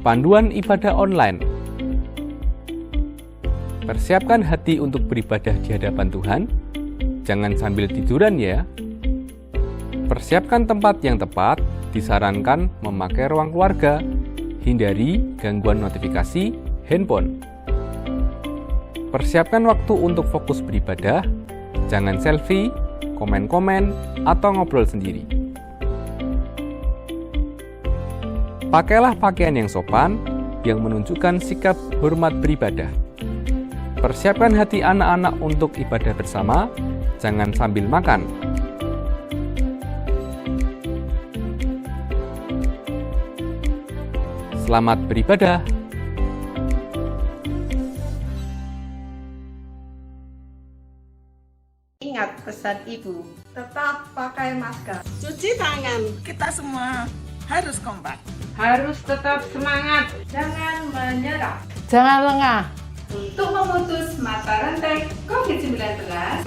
Panduan ibadah online. Persiapkan hati untuk beribadah di hadapan Tuhan. Jangan sambil tiduran ya. Persiapkan tempat yang tepat. Disarankan memakai ruang keluarga. Hindari gangguan notifikasi handphone. Persiapkan waktu untuk fokus beribadah. Jangan selfie, komen-komen, atau ngobrol sendiri. Pakailah pakaian yang sopan, yang menunjukkan sikap hormat beribadah. Persiapkan hati anak-anak untuk ibadah bersama, jangan sambil makan. Selamat beribadah. Ingat pesan Ibu, tetap pakai masker. Cuci tangan, kita semua harus kompak. Harus tetap semangat. Jangan menyerah. Jangan lengah. Untuk memutus mata rantai COVID-19,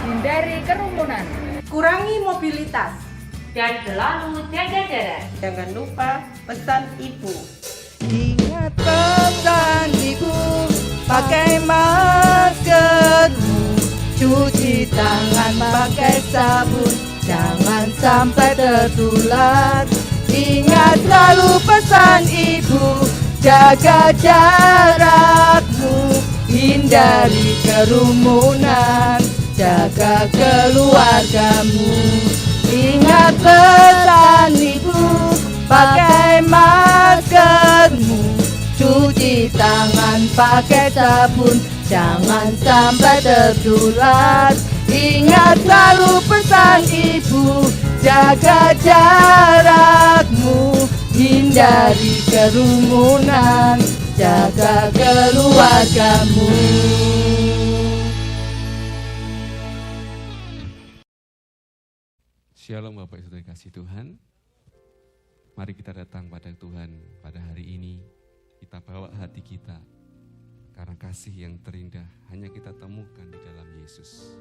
hindari kerumunan, kurangi mobilitas, dan selalu jaga jarak. Jangan lupa pesan Ibu. Ingat pesan Ibu, pakai maskermu, cuci tangan pakai sabun, jangan sampai tertular. Ingat selalu pesan Ibu, jaga jarakmu, hindari kerumunan, jaga keluargamu. Ingat pesan Ibu, pakai maskermu, cuci tangan pakai sabun, jangan sampai tertular. Ingat selalu pesan Ibu, jaga jarakmu, hindari kerumunan, jaga keluargamu. Shalom Bapak Ibu kasih Tuhan. Mari kita datang pada Tuhan pada hari ini. Kita bawa hati kita. Karena kasih yang terindah hanya kita temukan di dalam Yesus.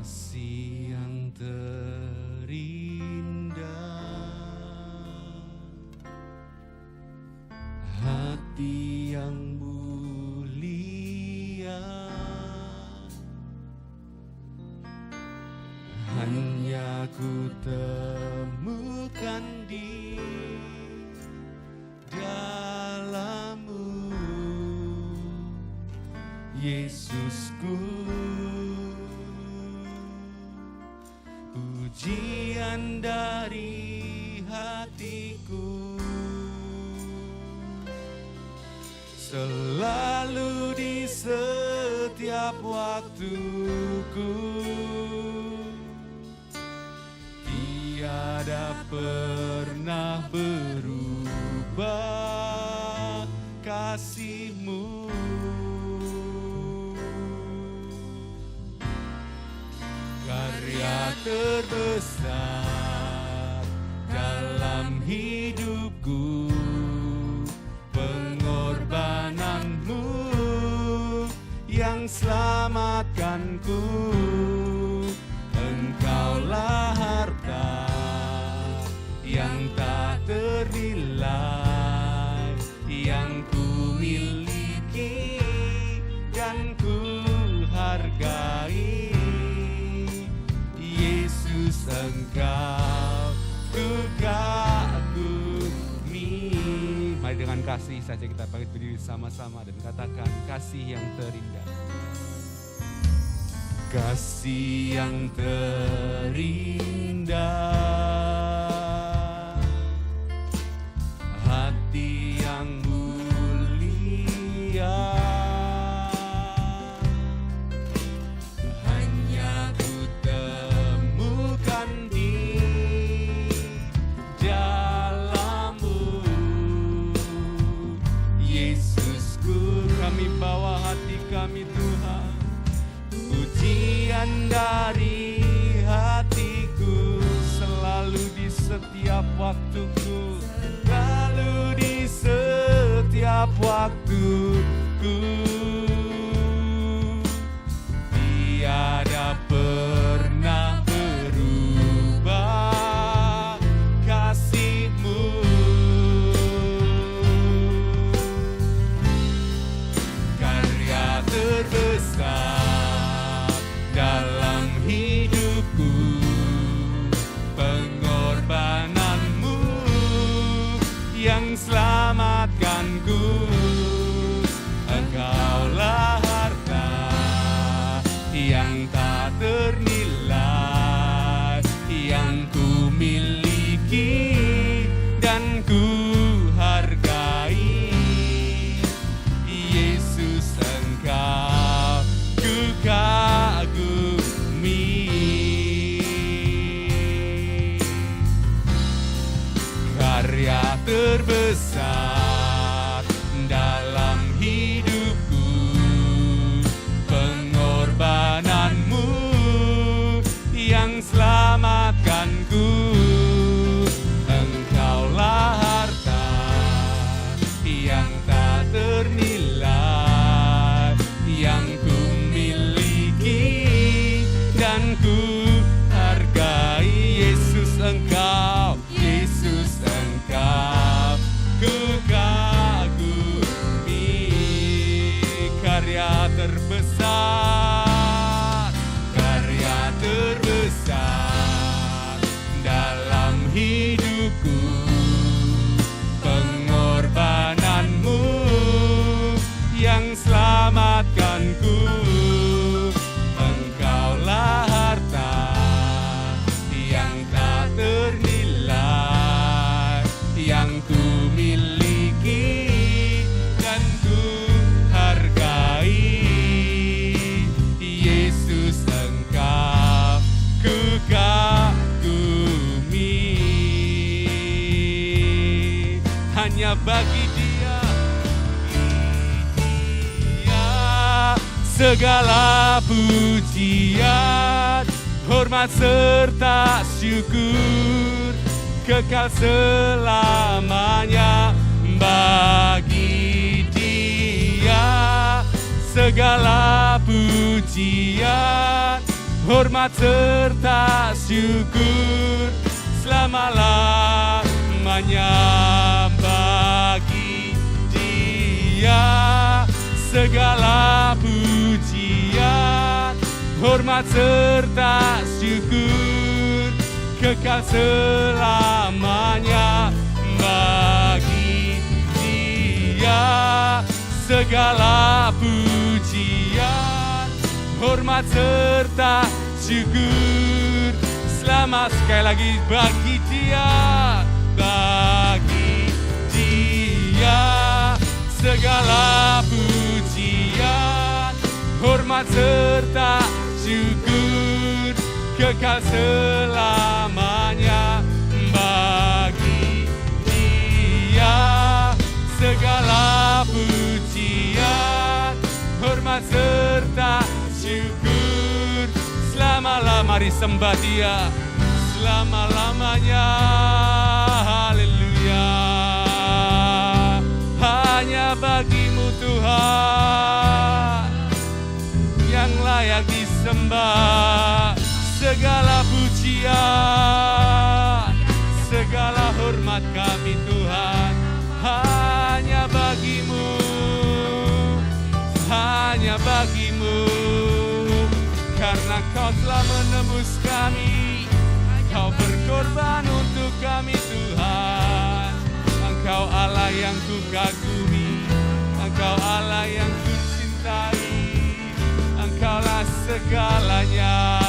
Kasih yang terindah, hati yang mulia, hanya ku temukan di dalam-Mu, Yesusku. Pujian dari hatiku, selalu di setiap waktuku, tiada pernah berubah kasih-Mu. Karya terbesar dalam hidupku, pengorbanan-Mu yang selamatkanku. Engkaulah harta yang tak ternilai, yang ku miliki dan ku hargai. Yesus, Engkau ku kagumi. Mari dengan kasih saja kita bangkit berdiri sama-sama dan katakan kasih yang terindah. Kasih yang terindah, hati yang mulia, kami Tuhan, pujian dari hatiku selalu waktuku, lalu di setiap waktuku, tiada pernah berubah kasih-Mu. Karya terbesar dalam hidupku, pengorbanan-Mu yang selamatkanku. Engkaulah harta yang tak ternilai, yang ku miliki dan ku hargai. Yesus, Engkau ku kagumi. Karya terbesar dalam hidupku, pengorbanan-Mu yang selamatkanku. Engkaulah harta yang tak ternilai, yang ku miliki dan ku hargai. Yesus, Engkau, Yesus, Engkau ku kagumi. Karya terbesar, karya terbesar dalam hidupku, pengorbanan-Mu yang selamatkanku. Engkaulah harta yang tak ternilai, yang ku miliki dan ku hargai. Yesus, Engkau ku kagumi. Hanya bagi Dia segala pujian, hormat serta syukur kekal selamanya. Bagi Dia segala pujian, hormat serta syukur selama-lamanya. Bagi Dia segala pujian, hormat serta syukur kekal selamanya. Bagi Dia segala pujian, hormat serta syukur selama. Sekali lagi, bagi Dia, bagi Dia segala pujian, hormat serta syukur kekal selamanya. Bagi Dia segala pujian, hormat serta syukur selama-lamanya. Mari sembah Dia selama-lamanya. Haleluya. Hanya bagi-Mu Tuhan yang layak disembah. Segala pujian, segala hormat kami Tuhan hanya bagi-Mu, hanya bagi-Mu. Karena Kau telah menebus kami, Kau berkorban untuk kami Tuhan. Engkau Allah yang ku kagumi, Engkau Allah yang ku cintai, Engkaulah segalanya.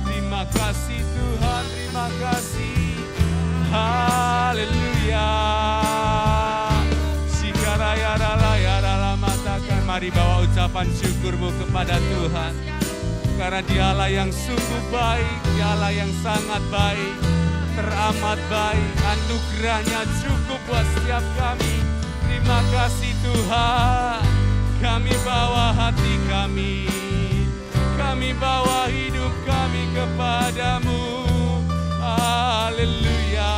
Terima kasih Tuhan, terima kasih. Haleluya. Sikaraya ralaya ralamatakan. Mari bawa ucapan syukurmu kepada Tuhan. Karena Dialah yang sungguh baik, Dialah yang sangat baik, teramat baik. Anugerahnya cukup buat setiap kami. Terima kasih Tuhan. Kami bawa hati kami bawa hidup hidup kami kepadamu. Haleluya.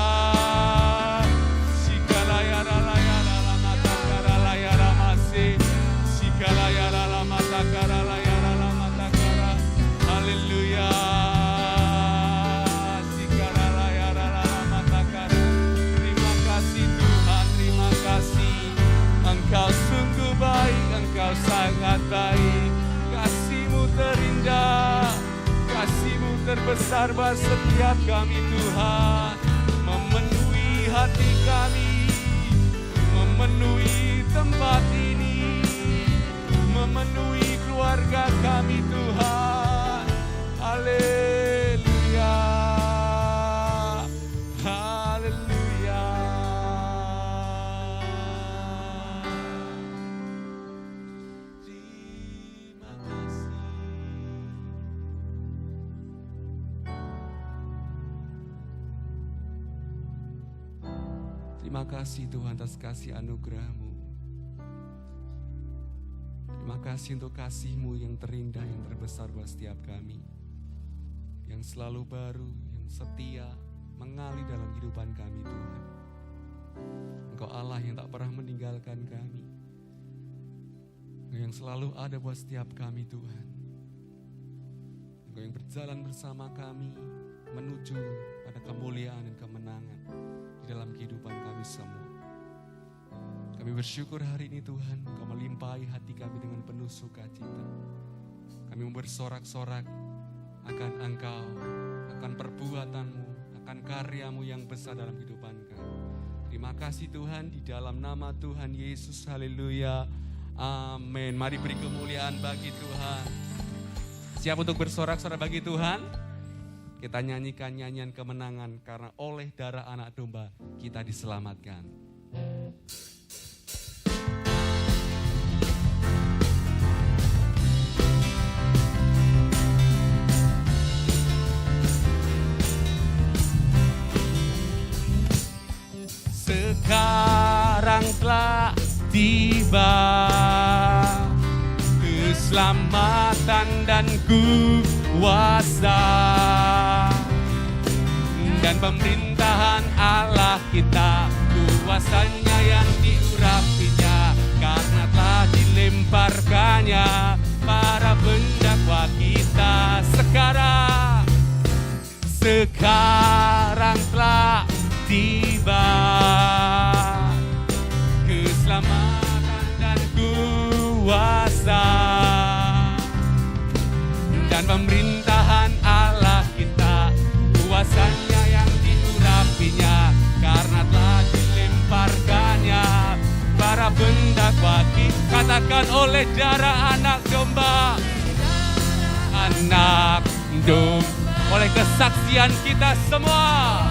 Haleluya. Terima kasih Tuhan, terima kasih. Engkau sungguh baik, Engkau sangat baik. Kasih-Mu terindah, Kasih-Mu terbesar buat setiap kami Tuhan. Memenuhi hati kami, memenuhi tempat ini, memenuhi keluarga kami Tuhan. Haleluya. Haleluya. Terima kasih. Terima kasih Tuhan atas kasih anugerah-Mu. Terima kasih untuk kasih-Mu yang terindah, yang terbesar buat setiap kami. Yang selalu baru, yang setia, mengalir dalam kehidupan kami Tuhan. Engkau Allah yang tak pernah meninggalkan kami. Engkau yang selalu ada buat setiap kami Tuhan. Engkau yang berjalan bersama kami menuju pada kemuliaan dan kemenangan di dalam kehidupan kami semua. Kami bersyukur hari ini Tuhan, Engkau melimpahi hati kami dengan penuh sukacita. Kami mau bersorak-sorak akan Engkau, akan perbuatan-Mu, akan karya-Mu yang besar dalam kehidupan kami. Terima kasih Tuhan, di dalam nama Tuhan Yesus, haleluya, amin. Mari beri kemuliaan bagi Tuhan. Siap untuk bersorak-sorak bagi Tuhan? Kita nyanyikan nyanyian kemenangan, karena oleh darah anak domba kita diselamatkan. Sekarang telah tiba keselamatan dan kuasa dan pemerintahan Allah kita, kuasanya yang diurapinya, karena telah dilemparkannya para pendakwa kita. Sekarang telah tiba keselamatan dan kuasa dan pemerintahan Allah kita, kuasanya yang diurapinya, karena telah dilemparkannya para pendakwa kita. Katakan oleh darah anak domba, anak domba, oleh kesaksian kita semua.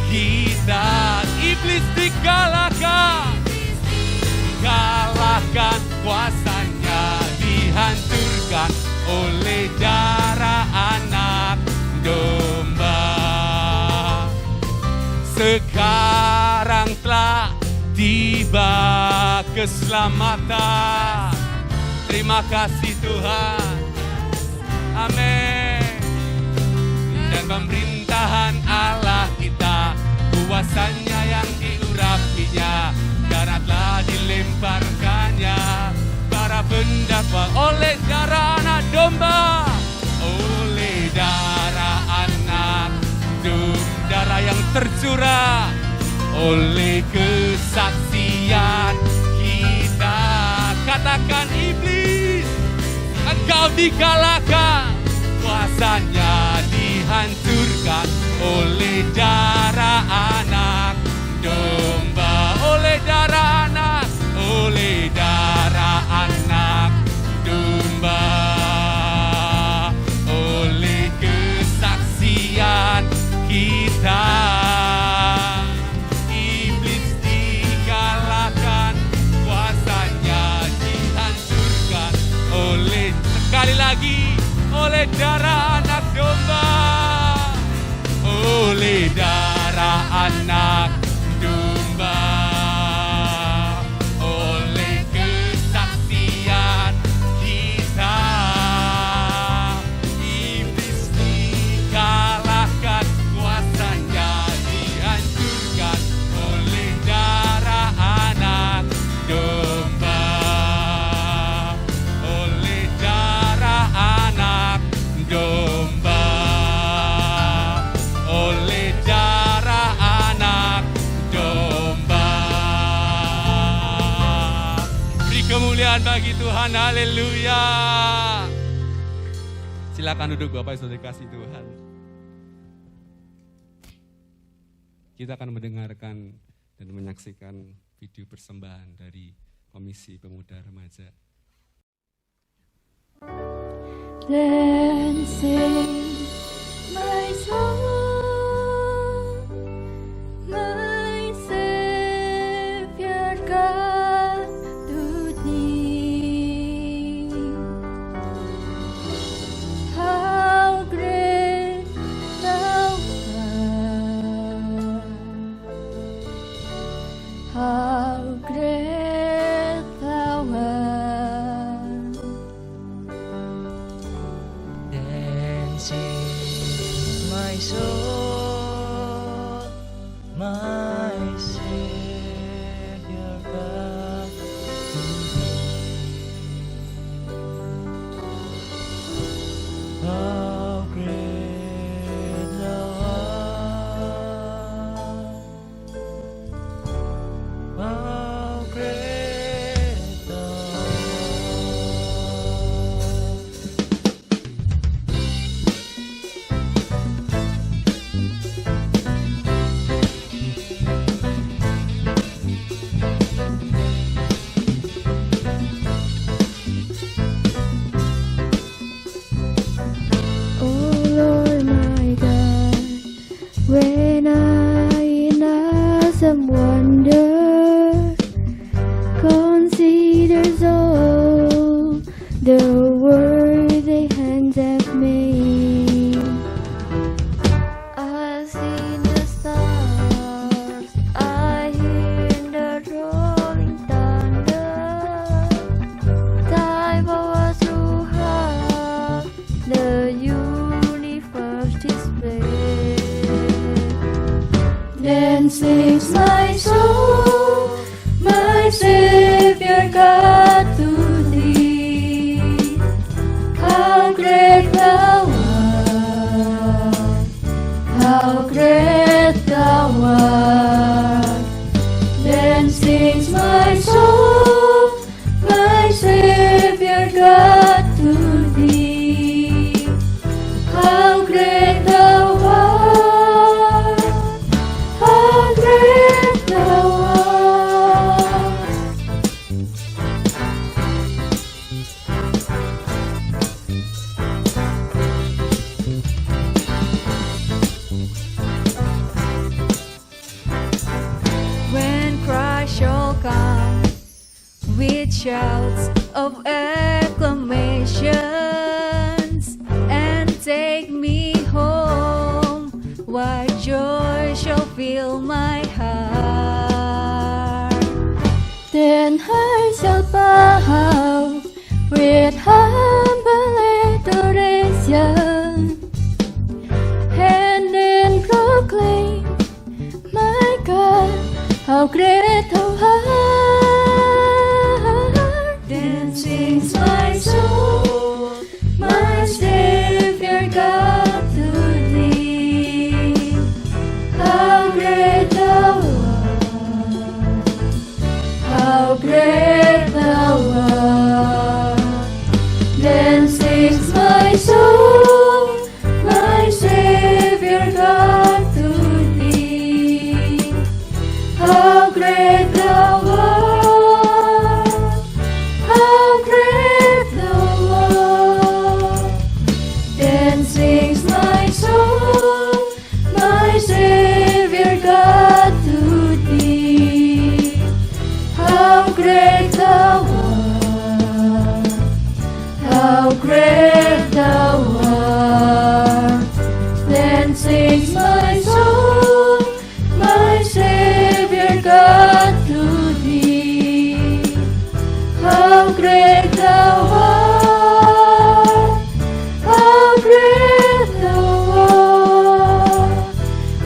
Kita iblis dikalahkan, kalahkan, kuasanya dihancurkan oleh darah anak domba. Sekarang telah tiba keselamatan. Terima kasih Tuhan, amin. Dan pemerintahan Allah kita, kuasanya yang diurapinya, karena telah dilemparkannya para pendakwa oleh darah anak domba, oleh darah anak domba, darah yang tercurah oleh kesaksian kita. Katakan iblis, engkau dikalahkan, kuasanya dihancurkan oleh darah anak domba, oleh darah anak domba, oleh kesaksian kita. Iblis dikalahkan, kuasanya dihancurkan oleh, sekali lagi, oleh darah anak domba, oleh darah bagi Tuhan, haleluya. Silakan duduk Bapak Saudara kasih Tuhan. Kita akan mendengarkan dan menyaksikan video persembahan dari Komisi Pemuda Remaja. Then sing my soul, my Savior God to thee. How great thou art, how great thou art. Dancing my soul, my Savior God to thee. How great thou art, how great thou art. Oh Lord my God, when I in awesome wonder considers all the work thy hands have made, I see the stars, I hear the rolling thunder, thy power throughout the universe displayed. Then sings my soul, my Savior God to thee. How great thou art, how great thou art. Then sings my soul, my Savior God to thee. How great thou art, how great thou art. When Christ shall come with shouts of acclamations and take me home, what joy shall fill my heart. Then I shall bow with humble adoration and then proclaim, my God, how great thou art. Then sings my soul, my Savior God to thee. How great thou art, how great thou art. Then sings my soul, my Savior God to thee. How great thou art, how great thou art. Then sings my soul, my Savior God to thee. How great thou art, how great thou art. Then sings my soul, my Savior God to thee. How great thou art, how great thou art,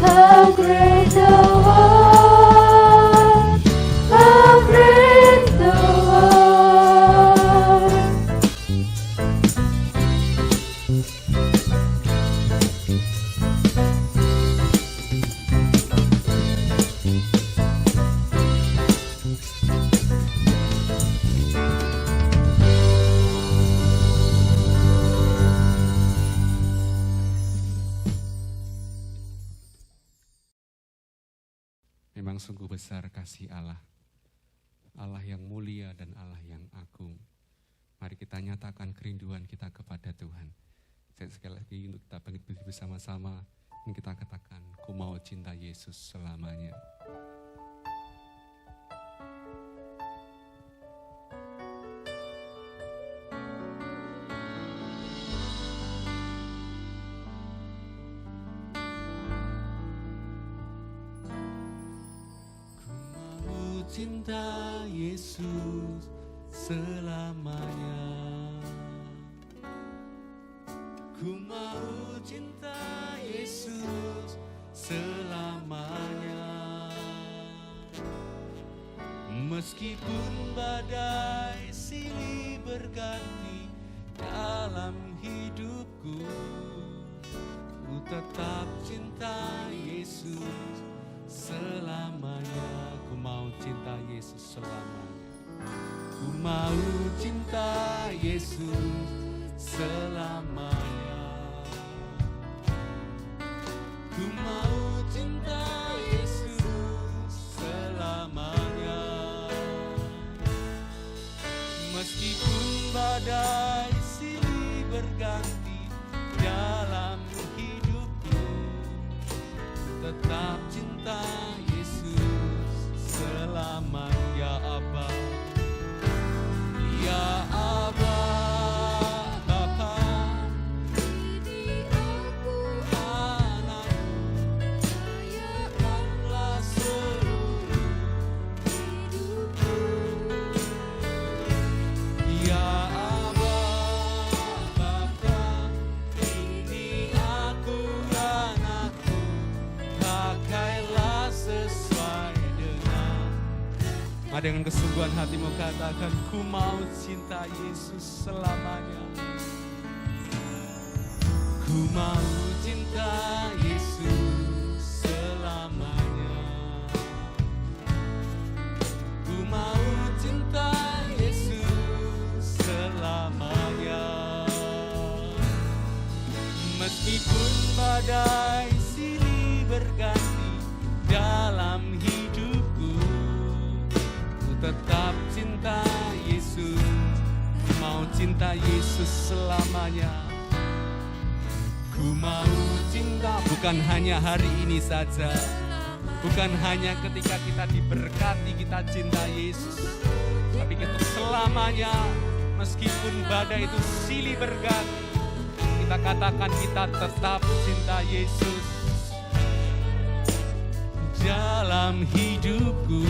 how great thou art, how great thou art. Memang sungguh besar kasih Allah. Allah yang mulia dan Allah yang agung. Mari kita nyatakan kerinduan kita kepada Tuhan. Sekali lagi untuk kita bangkit berdiri bersama-sama, dan kita katakan, ku mau cinta Yesus selamanya. Cinta Yesus selamanya. Ku mau cinta Yesus selamanya. Meskipun badai silih berganti dalam hidupku, ku tetap cinta Yesus selamanya. Ku mau cinta Yesus selamanya. Ku mau cinta Yesus selamanya. Ku mau cinta Yesus selamanya. Meskipun badai silih berganti dalam hidupku, tetap cinta selamanya. Ya Aba, ya Aba, Bapa, ini aku anakmu, layakanlah seluruh hidupku. Ya Aba, Bapa, ini aku anakmu, pakailah sesuai. Dengan kesungguhan hatimu katakan, ku mau cinta Yesus selamanya. Ku mau cinta Yesus selamanya. Ku mau cinta Yesus selamanya. Meskipun badai silih berganti dalam hidupku, tetap cinta Yesus. Mau cinta Yesus selamanya. Ku mau cinta bukan hanya hari ini saja, bukan hanya ketika kita diberkati kita cinta Yesus, tapi untuk selamanya. Meskipun badai itu silih berganti, kita katakan kita tetap cinta Yesus dalam hidupku.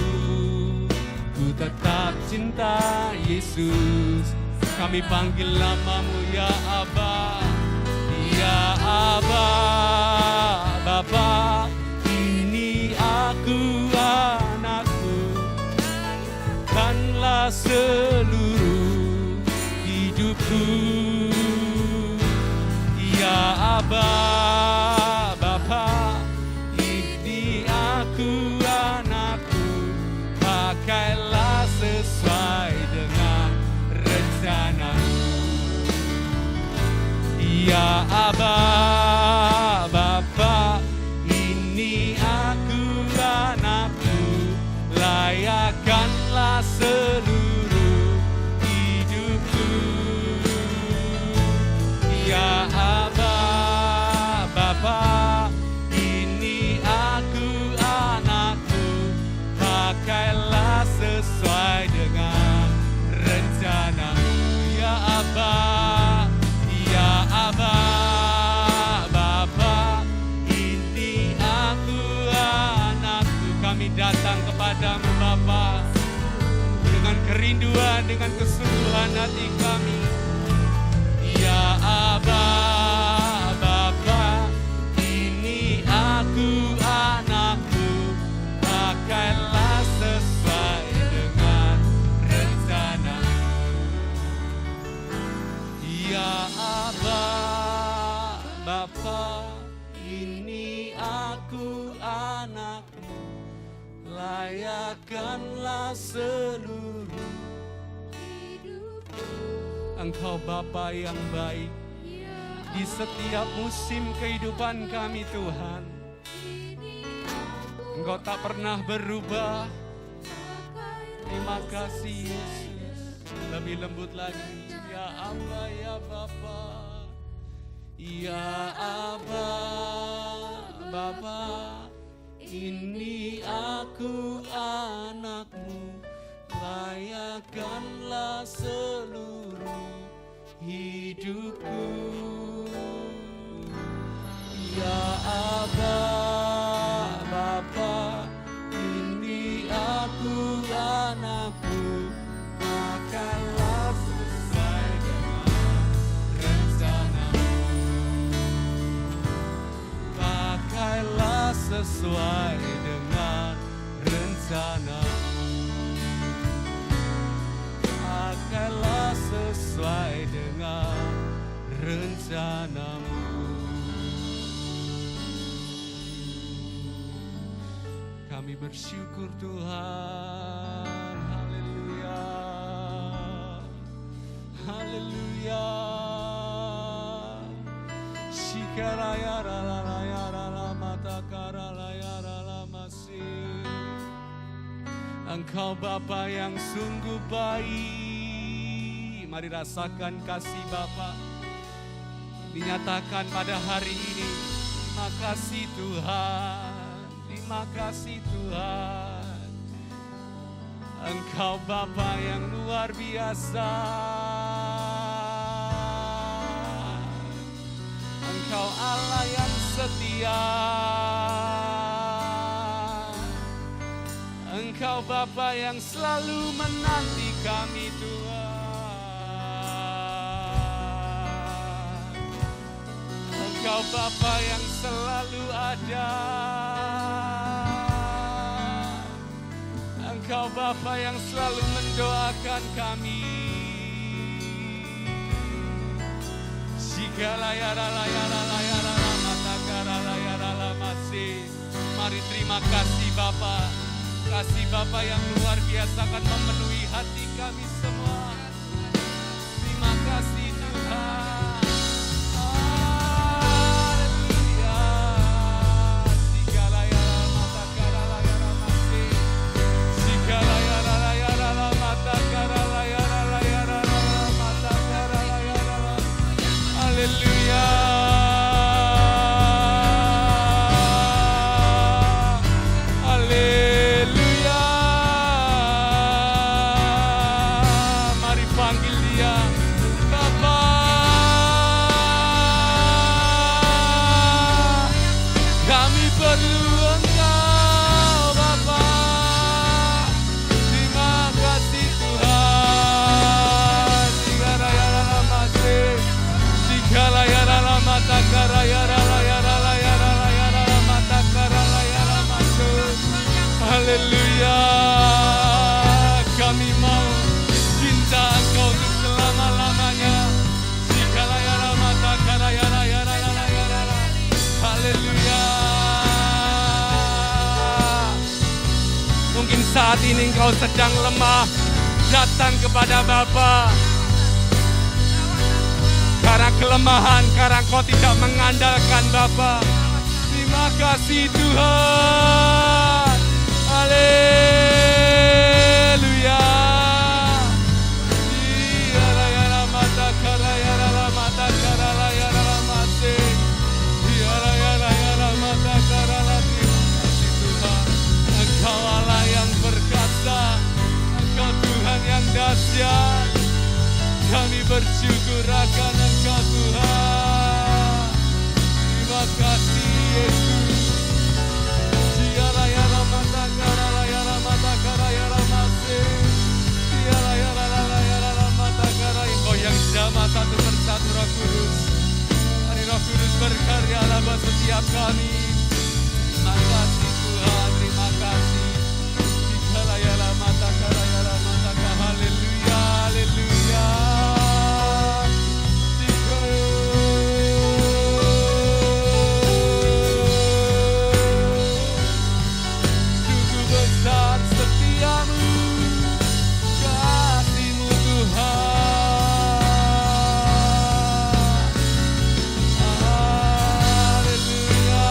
Ku tetap cinta Yesus. Kami panggil namamu ya Aba, ya Aba, Bapa, ini aku anakku, kanlah seluruh hidupku. Ya Aba, Bapa, ini aku anakku, pakailah sesuai dengan rencana-Mu. Ya Aba, Bapa, ini aku anakku, layakkanlah seluruh hidupku. Ya Aba, Bapa, ini aku anakku, pakailah sesuai dengan rencana-Mu. Ya Aba, ya Aba, Bapa, ini aku anakku. Kami datang kepadamu Bapa, dengan kerinduan, dengan kesungguhan hati kami. Ya Aba, Bapa, ini aku anakku, pakailah sesuai dengan rencana-Mu. Ya Aba, Bapa, ini aku anakmu, layakkanlah seluruh hidupku. Engkau Bapa yang baik di setiap musim kehidupan kami Tuhan. Engkau tak pernah berubah. Terima kasih Yesus. Lebih lembut lagi. Ya Aba, ya Bapa. Ya Aba, Bapa. Ini aku anakmu. Layakkanlah seluruh hidupku. Ya Aba, Bapa, ini aku anakmu, pakailah sesuai dengan rencanamu. Pakailah sesuai dengan rencanamu. Pakailah sesuai dengan rencanamu. Kami bersyukur Tuhan. Haleluya. Haleluya. Shikaraya ralaya ralamata karalaya ralamasi. Engkau Bapa yang sungguh baik. Mari rasakan kasih Bapa dinyatakan pada hari ini. Terima kasih Tuhan. Terima kasih Tuhan. Engkau Bapa yang luar biasa. Engkau Allah yang setia. Engkau Bapa yang selalu menanti kami Tuhan. Engkau Bapa yang selalu ada. Engkau Bapa yang selalu mendoakan kami. Mari terima kasih Bapa. Kasih Bapa yang luar biasa akan memenuhi hati kami semua. Terima kasih Tuhan. Haleluya. Haleluya. Mari panggil Dia Bapa. Kami perlu Engkau Bapa. Terima kasih Tuhan. Haleluya. Kami mau cinta Engkau untuk selama-lamanya. Haleluya. Mungkin saat ini Engkau sedang lemah, datang kepada Bapa. Karena kelemahan, karena Engkau tidak mengandalkan Bapa. Terima kasih Tuhan. Haleluya. Engkau Allah yang perkasa, Engkau Tuhan yang dahsyat. Kami bersyukur akan Engkau Tuhan. Terima kasih Yesus. Engkau yang jamah satu persatu Roh Kudus. Hari Roh Kudus berkarya dalam setiap kami. Terima kasih Tuhan, terima kasih. Haleluya, haleluya. Sungguh besar setiamu, kasih-Mu Tuhan. Haleluya.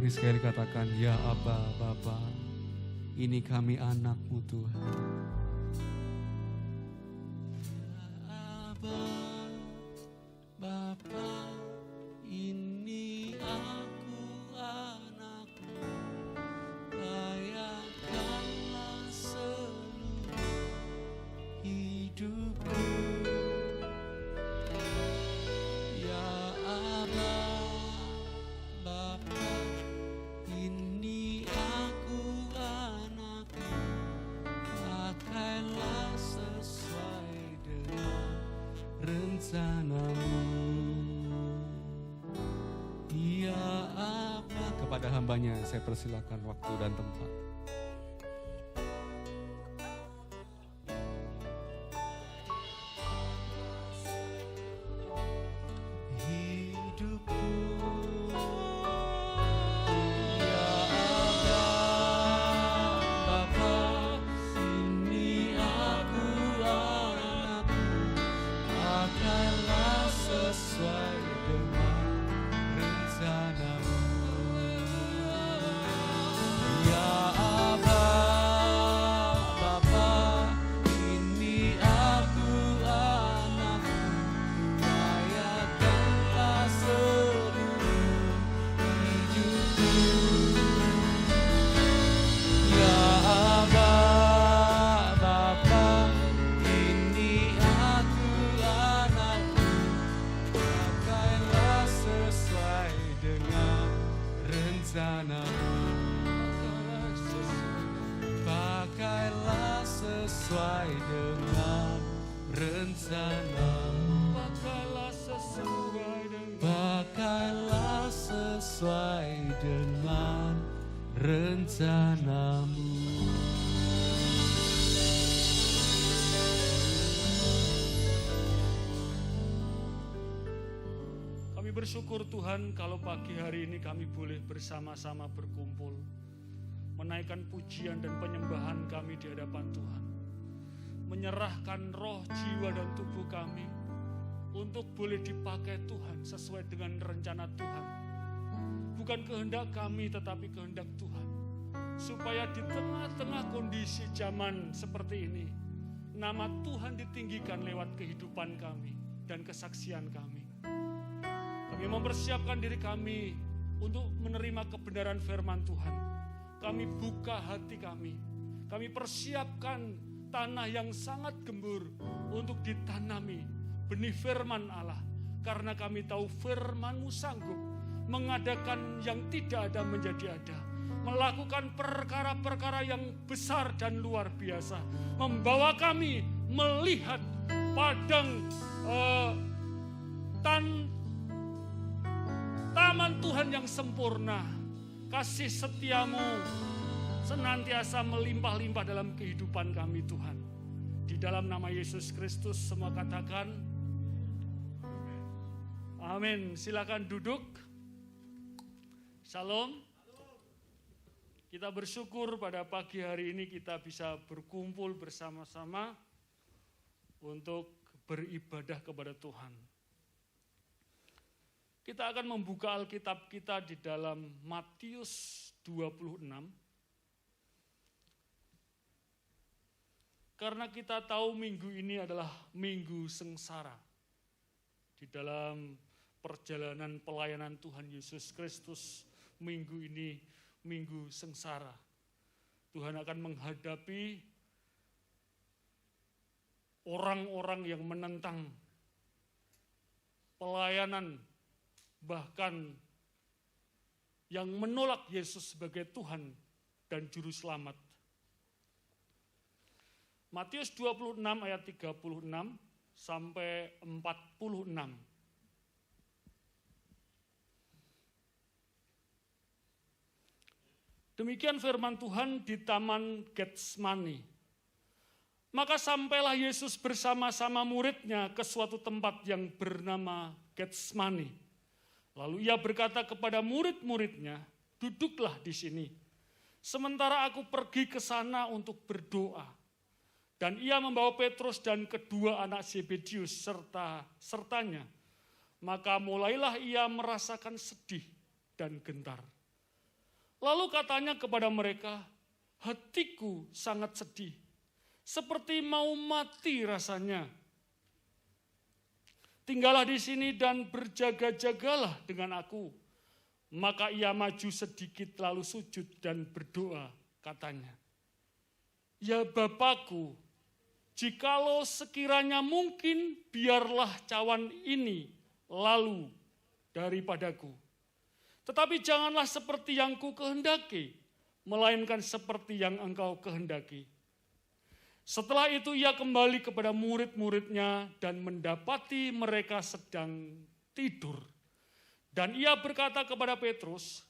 Mari sekali katakan, ya Aba, Bapa, ini kami anak-Mu Tuhan. Aba, Bapa, ini aku anak-Mu, layakkanlah seluruh hidupku. Ya Aba, Bapa, ini aku anak-Mu, pakailah sesuai dengan rencana-Mu. Ya Aba, kepada hambanya saya persilakan waktu dan tempat. Hidupku, ya Aba, Bapa, ini aku anak-Mu, pakailah sesuai dengan rencana-Mu. Ya Aba, Bapa, ini aku anak-Mu, layakkanlah seluruh hidupku. Ya Aba, Bapa, ini aku anak-Mu, pakailah sesuai dengan rencana-Mu. Pakailah sesuai dengan rencana-Mu. Pakailah sesuai dengan, pakailah sesuai dengan rencana-Mu. Kami bersyukur Tuhan kalau pagi hari ini kami boleh bersama-sama berkumpul, menaikkan pujian dan penyembahan kami di hadapan Tuhan, menyerahkan roh, jiwa, dan tubuh kami untuk boleh dipakai Tuhan sesuai dengan rencana Tuhan. Bukan kehendak kami tetapi kehendak Tuhan, supaya di tengah-tengah kondisi zaman seperti ini, nama Tuhan ditinggikan lewat kehidupan kami dan kesaksian kami. Kami mempersiapkan diri kami untuk menerima kebenaran firman Tuhan. Kami buka hati kami persiapkan tanah yang sangat gembur untuk ditanami benih firman Allah. Karena kami tahu firman-Mu sanggup mengadakan yang tidak ada menjadi ada, melakukan perkara-perkara yang besar dan luar biasa, membawa kami melihat padang taman Tuhan yang sempurna. Kasih setia-Mu senantiasa melimpah-limpah dalam kehidupan kami Tuhan. Di dalam nama Yesus Kristus semua katakan amin. Silakan duduk. Shalom. Kita bersyukur pada pagi hari ini kita bisa berkumpul bersama-sama untuk beribadah kepada Tuhan. Kita akan membuka Alkitab kita di dalam Matius 26. Karena kita tahu minggu ini adalah minggu sengsara. Di dalam perjalanan pelayanan Tuhan Yesus Kristus, minggu ini minggu sengsara. Tuhan akan menghadapi orang-orang yang menentang pelayanan, bahkan yang menolak Yesus sebagai Tuhan dan Juru Selamat. Matius 26 ayat 36 sampai 46. Demikian firman Tuhan di Taman Getsemani. Maka sampailah Yesus bersama-sama muridnya ke suatu tempat yang bernama Getsemani. Lalu ia berkata kepada murid-muridnya, duduklah di sini, sementara aku pergi ke sana untuk berdoa. Dan ia membawa Petrus dan kedua anak Zebedius sertanya. Maka mulailah ia merasakan sedih dan gentar. Lalu katanya kepada mereka, hatiku sangat sedih, seperti mau mati rasanya. Tinggallah di sini dan berjaga-jagalah dengan aku. Maka ia maju sedikit lalu sujud dan berdoa, katanya, ya Bapakku, jikalau sekiranya mungkin biarlah cawan ini lalu daripadaku. Tetapi janganlah seperti yang ku kehendaki, melainkan seperti yang engkau kehendaki. Setelah itu ia kembali kepada murid-muridnya dan mendapati mereka sedang tidur. Dan ia berkata kepada Petrus,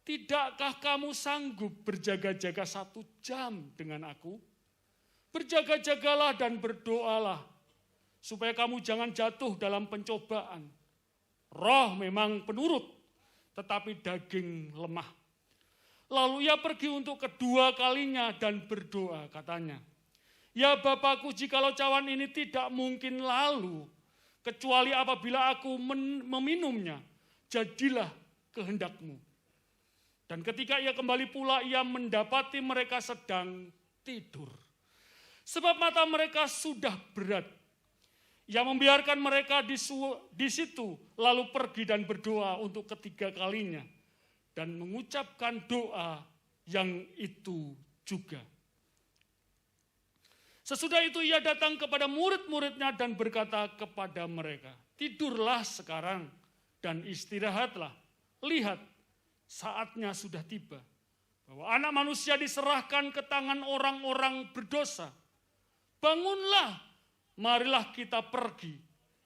tidakkah kamu sanggup berjaga-jaga 1 jam dengan aku? Berjaga-jagalah dan berdoalah, supaya kamu jangan jatuh dalam pencobaan. Roh memang penurut, tetapi daging lemah. Lalu ia pergi untuk kedua kalinya dan berdoa, katanya, ya Bapakku, jikalau cawan ini tidak mungkin lalu, kecuali apabila aku meminumnya, jadilah kehendakmu. Dan ketika ia kembali pula, ia mendapati mereka sedang tidur. Sebab mata mereka sudah berat. Ia membiarkan mereka di situ, lalu pergi dan berdoa untuk ketiga kalinya. Dan mengucapkan doa yang itu juga. Sesudah itu ia datang kepada murid-muridnya dan berkata kepada mereka, tidurlah sekarang dan istirahatlah. Lihat, saatnya sudah tiba, bahwa anak manusia diserahkan ke tangan orang-orang berdosa. Bangunlah, marilah kita pergi.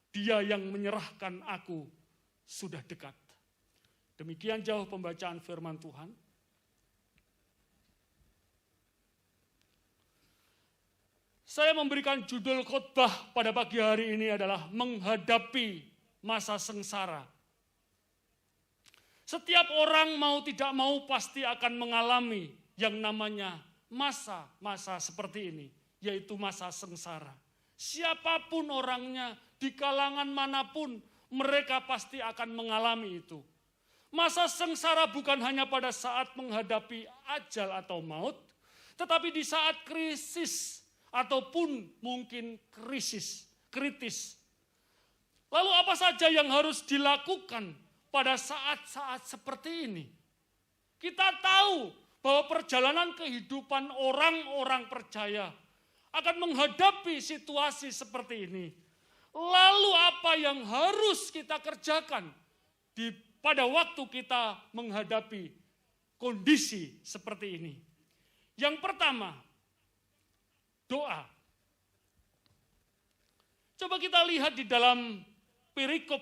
Dia yang menyerahkan aku sudah dekat. Demikian jauh pembacaan firman Tuhan. Saya memberikan judul khotbah pada pagi hari ini adalah menghadapi masa sengsara. Setiap orang mau tidak mau pasti akan mengalami yang namanya masa-masa seperti ini, yaitu masa sengsara. Siapapun orangnya, di kalangan manapun, mereka pasti akan mengalami itu. Masa sengsara bukan hanya pada saat menghadapi ajal atau maut, tetapi di saat krisis ataupun mungkin kritis. Lalu apa saja yang harus dilakukan pada saat-saat seperti ini? Kita tahu bahwa perjalanan kehidupan orang-orang percaya akan menghadapi situasi seperti ini. Lalu apa yang harus kita kerjakan pada waktu kita menghadapi kondisi seperti ini? Yang pertama, doa. Coba kita lihat di dalam perikop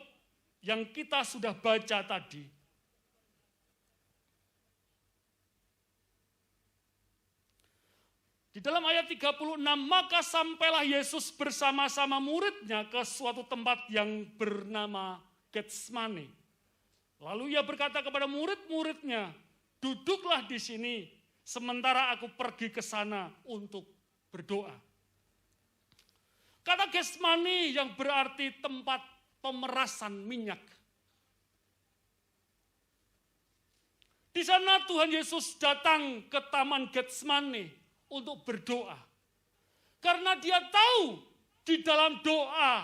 yang kita sudah baca tadi. Di dalam ayat 36, maka sampailah Yesus bersama-sama muridnya ke suatu tempat yang bernama Getsemani. Lalu ia berkata kepada murid-muridnya, duduklah di sini sementara aku pergi ke sana untuk berdoa. Kata Getsemani yang berarti tempat pemerasan minyak. Di sana Tuhan Yesus datang ke Taman Getsemani untuk berdoa. Karena dia tahu di dalam doa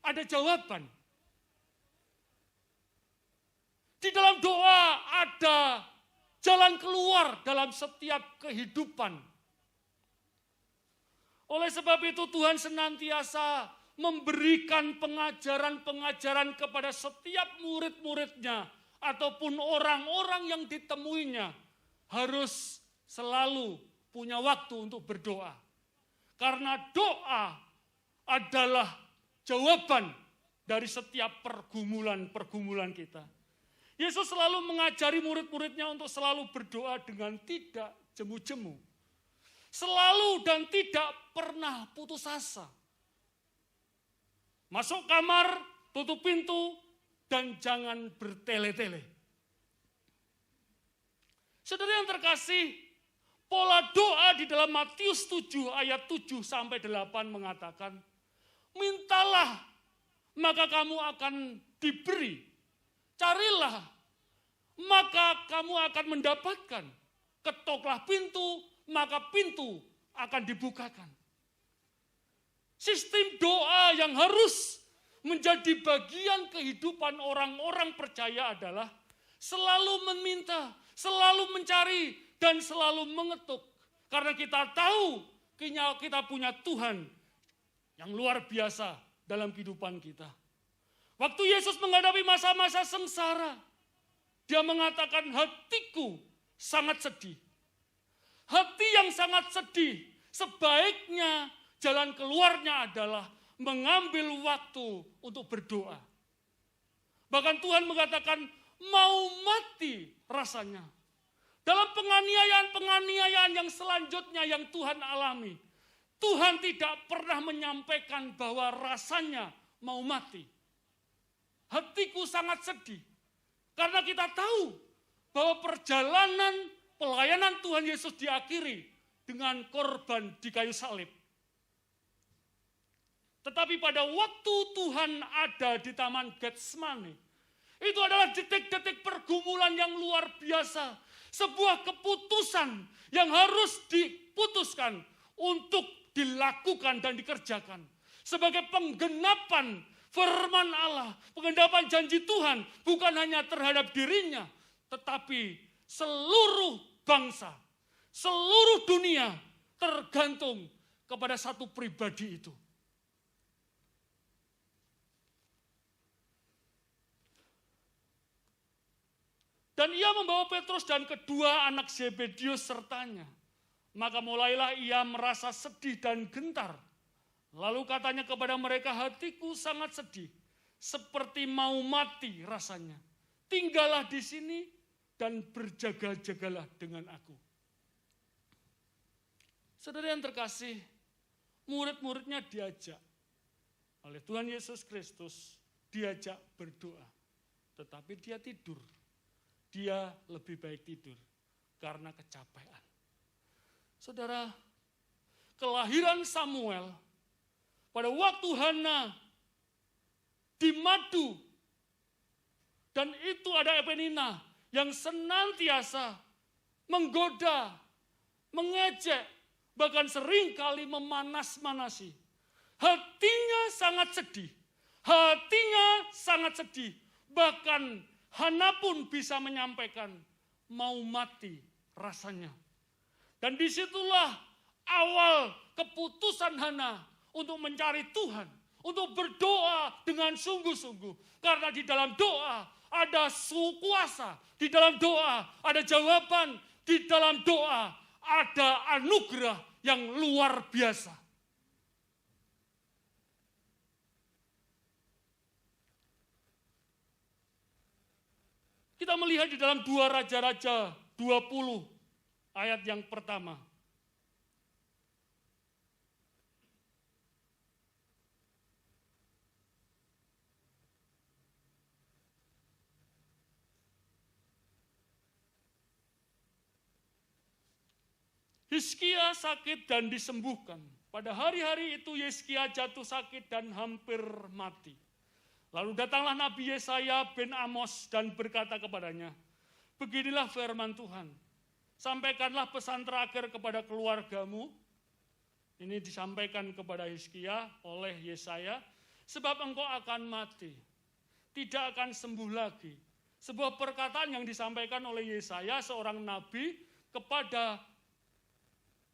ada jawaban. Di dalam doa ada jalan keluar dalam setiap kehidupan. Oleh sebab itu Tuhan senantiasa memberikan pengajaran-pengajaran kepada setiap murid-muridnya ataupun orang-orang yang ditemuinya harus selalu punya waktu untuk berdoa. Karena doa adalah jawaban dari setiap pergumulan-pergumulan kita. Yesus selalu mengajari murid-muridnya untuk selalu berdoa dengan tidak jemu-jemu. Selalu dan tidak pernah putus asa. Masuk kamar, tutup pintu, dan jangan bertele-tele. Saudara yang terkasih, pola doa di dalam Matius 7 ayat 7 sampai 8 mengatakan, mintalah maka kamu akan diberi. Carilah maka kamu akan mendapatkan. Ketoklah pintu, maka pintu akan dibukakan. Sistem doa yang harus menjadi bagian kehidupan orang-orang percaya adalah selalu meminta, selalu mencari, dan selalu mengetuk. Karena kita tahu kita punya Tuhan yang luar biasa dalam kehidupan kita. Waktu Yesus menghadapi masa-masa sengsara, dia mengatakan, hatiku sangat sedih. Hati yang sangat sedih, sebaiknya jalan keluarnya adalah mengambil waktu untuk berdoa. Bahkan Tuhan mengatakan, mau mati rasanya. Dalam penganiayaan-penganiayaan yang selanjutnya yang Tuhan alami, Tuhan tidak pernah menyampaikan bahwa rasanya mau mati. Hatiku sangat sedih. Karena kita tahu bahwa perjalanan pelayanan Tuhan Yesus diakhiri dengan korban di kayu salib. Tetapi pada waktu Tuhan ada di Taman Getsemani, itu adalah detik-detik pergumulan yang luar biasa. Sebuah keputusan yang harus diputuskan untuk dilakukan dan dikerjakan. Sebagai penggenapan firman Allah, penggenapan janji Tuhan, bukan hanya terhadap dirinya, tetapi seluruh bangsa, seluruh dunia tergantung kepada satu pribadi itu. Dan ia membawa Petrus dan kedua anak Zebedius sertanya. Maka mulailah ia merasa sedih dan gentar. Lalu katanya kepada mereka, hatiku sangat sedih, seperti mau mati rasanya. Tinggallah di sini dan berjaga-jagalah dengan aku. Saudara yang terkasih, murid-muridnya diajak oleh Tuhan Yesus Kristus, diajak berdoa. Tetapi dia tidur. Dia lebih baik tidur karena kecapean. Saudara, kelahiran Samuel pada waktu Hana di madu, dan itu ada Penina yang senantiasa menggoda, mengejek, bahkan seringkali memanas-manasi. Hatinya sangat sedih, bahkan Hana pun bisa menyampaikan mau mati rasanya. Dan disitulah awal keputusan Hana untuk mencari Tuhan, untuk berdoa dengan sungguh-sungguh. Karena di dalam doa ada kuasa, di dalam doa ada jawaban, di dalam doa ada anugerah yang luar biasa. Kita melihat di dalam 2 Raja-Raja 20 ayat yang pertama. Hizkia sakit dan disembuhkan. Pada hari-hari itu Hizkia jatuh sakit dan hampir mati. Lalu datanglah Nabi Yesaya bin Amos dan berkata kepadanya, beginilah firman Tuhan, sampaikanlah pesan terakhir kepada keluargamu. Ini disampaikan kepada Hizkia oleh Yesaya, sebab engkau akan mati, tidak akan sembuh lagi. Sebuah perkataan yang disampaikan oleh Yesaya, seorang nabi, kepada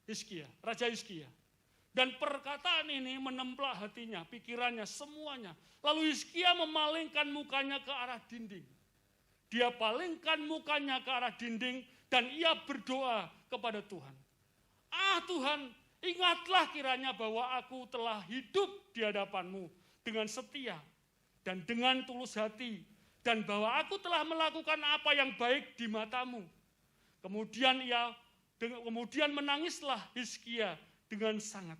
Hizkia, Raja Hizkia. Dan perkataan ini menemplak hatinya, pikirannya, semuanya. Lalu Hizkia memalingkan mukanya ke arah dinding. Dia palingkan mukanya ke arah dinding dan ia berdoa kepada Tuhan. Tuhan, ingatlah kiranya bahwa aku telah hidup di hadapan-Mu dengan setia dan dengan tulus hati. Dan bahwa aku telah melakukan apa yang baik di mata-Mu. Kemudian menangislah Hizkia dengan sangat.